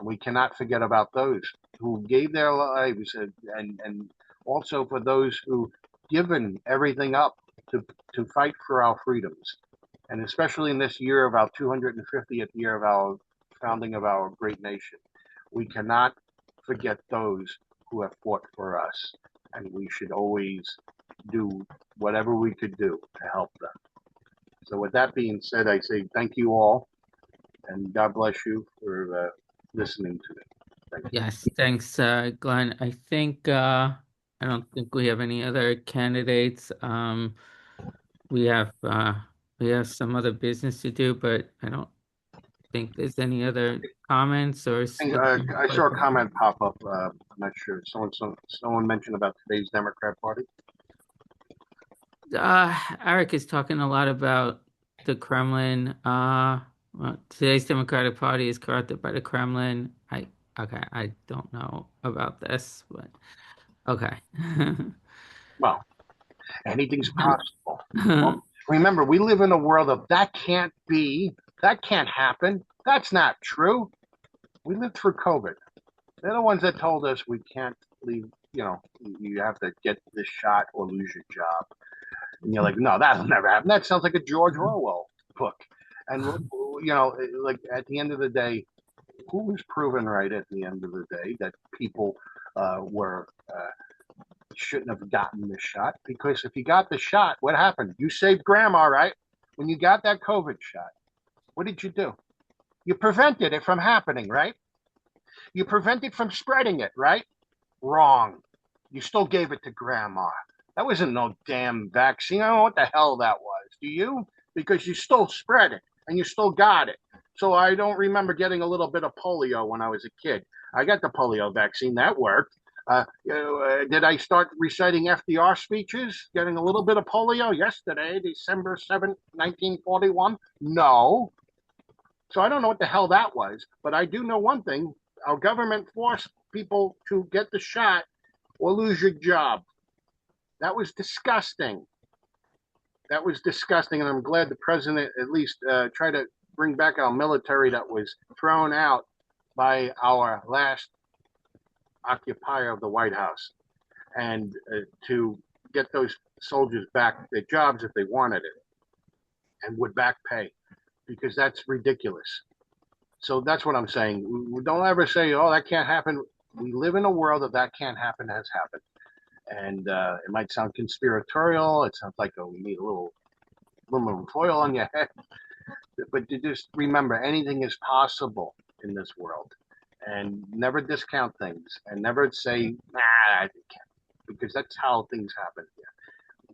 We cannot forget about those who gave their lives and also for those who given everything up to fight for our freedoms. And especially in this year of our 250th year of our founding of our great nation, we cannot forget those who have fought for us. And we should always do whatever we could do to help them. So with that being said, I say thank you all, and God bless you for listening to me. Thank you. Yes, thanks, Glenn. I think I don't think we have any other candidates. We have some other business to do, but I don't think there's any other comments or. I saw a comment pop up. I'm not sure. Someone mentioned about today's Democrat Party. Eric is talking a lot about the Kremlin. Today's Democratic Party is corrupted by the Kremlin. I don't know about this, but okay. Well, anything's possible. Well, remember, we live in a world of that can't be, that can't happen. That's not true. We lived through COVID. They're the ones that told us we can't leave, you have to get this shot or lose your job. And you're like, no, that'll never happen. That sounds like a George Orwell book. And, like at the end of the day, who was proven right at the end of the day that people shouldn't have gotten the shot? Because if you got the shot, what happened? You saved grandma, right? When you got that COVID shot, what did you do? You prevented it from happening, right? You prevented from spreading it, right? Wrong. You still gave it to grandma. That wasn't no damn vaccine. I don't know what the hell that was. Do you? Because you still spread it and you still got it. So I don't remember getting a little bit of polio when I was a kid. I got the polio vaccine. That worked. Did I start reciting FDR speeches, getting a little bit of polio yesterday, December 7th, 1941? No. So I don't know what the hell that was. But I do know one thing. Our government forced people to get the shot or lose your job. That was disgusting. That was disgusting. And I'm glad the president at least tried to bring back our military that was thrown out by our last occupier of the White House, and to get those soldiers back their jobs if they wanted it and with back pay, because that's ridiculous. So that's what I'm saying. We don't ever say, oh, that can't happen. We live in a world that can't happen has happened. And it might sound conspiratorial. It sounds like, we need a little aluminum foil on your head. but to just remember, anything is possible in this world, and never discount things, and never say, "Nah, I can't," because that's how things happen here.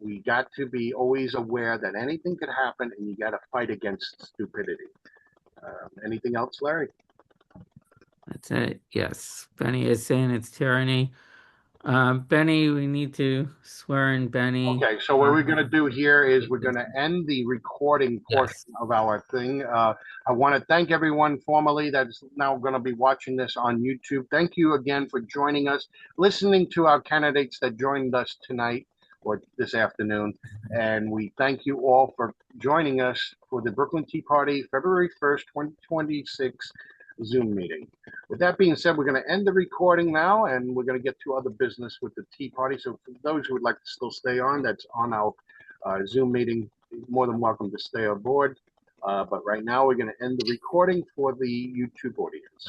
We got to be always aware that anything could happen, and you got to fight against stupidity. Anything else, Larry? That's it. Yes. Benny is saying it's tyranny. Benny, we need to swear in Benny. Okay, so what we're going to do here is we're going to end the recording portion of our thing. I want to thank everyone formally that's now going to be watching this on YouTube. Thank you again for joining us, listening to our candidates that joined us tonight or this afternoon. And we thank you all for joining us for the Brooklyn Tea Party, February 1st, 2026 Zoom meeting. With that being said, we're going to end the recording now, and we're going to get to other business with the Tea Party. So for those who would like to still stay on, that's on our Zoom meeting, you're more than welcome to stay aboard. But right now, we're going to end the recording for the YouTube audience.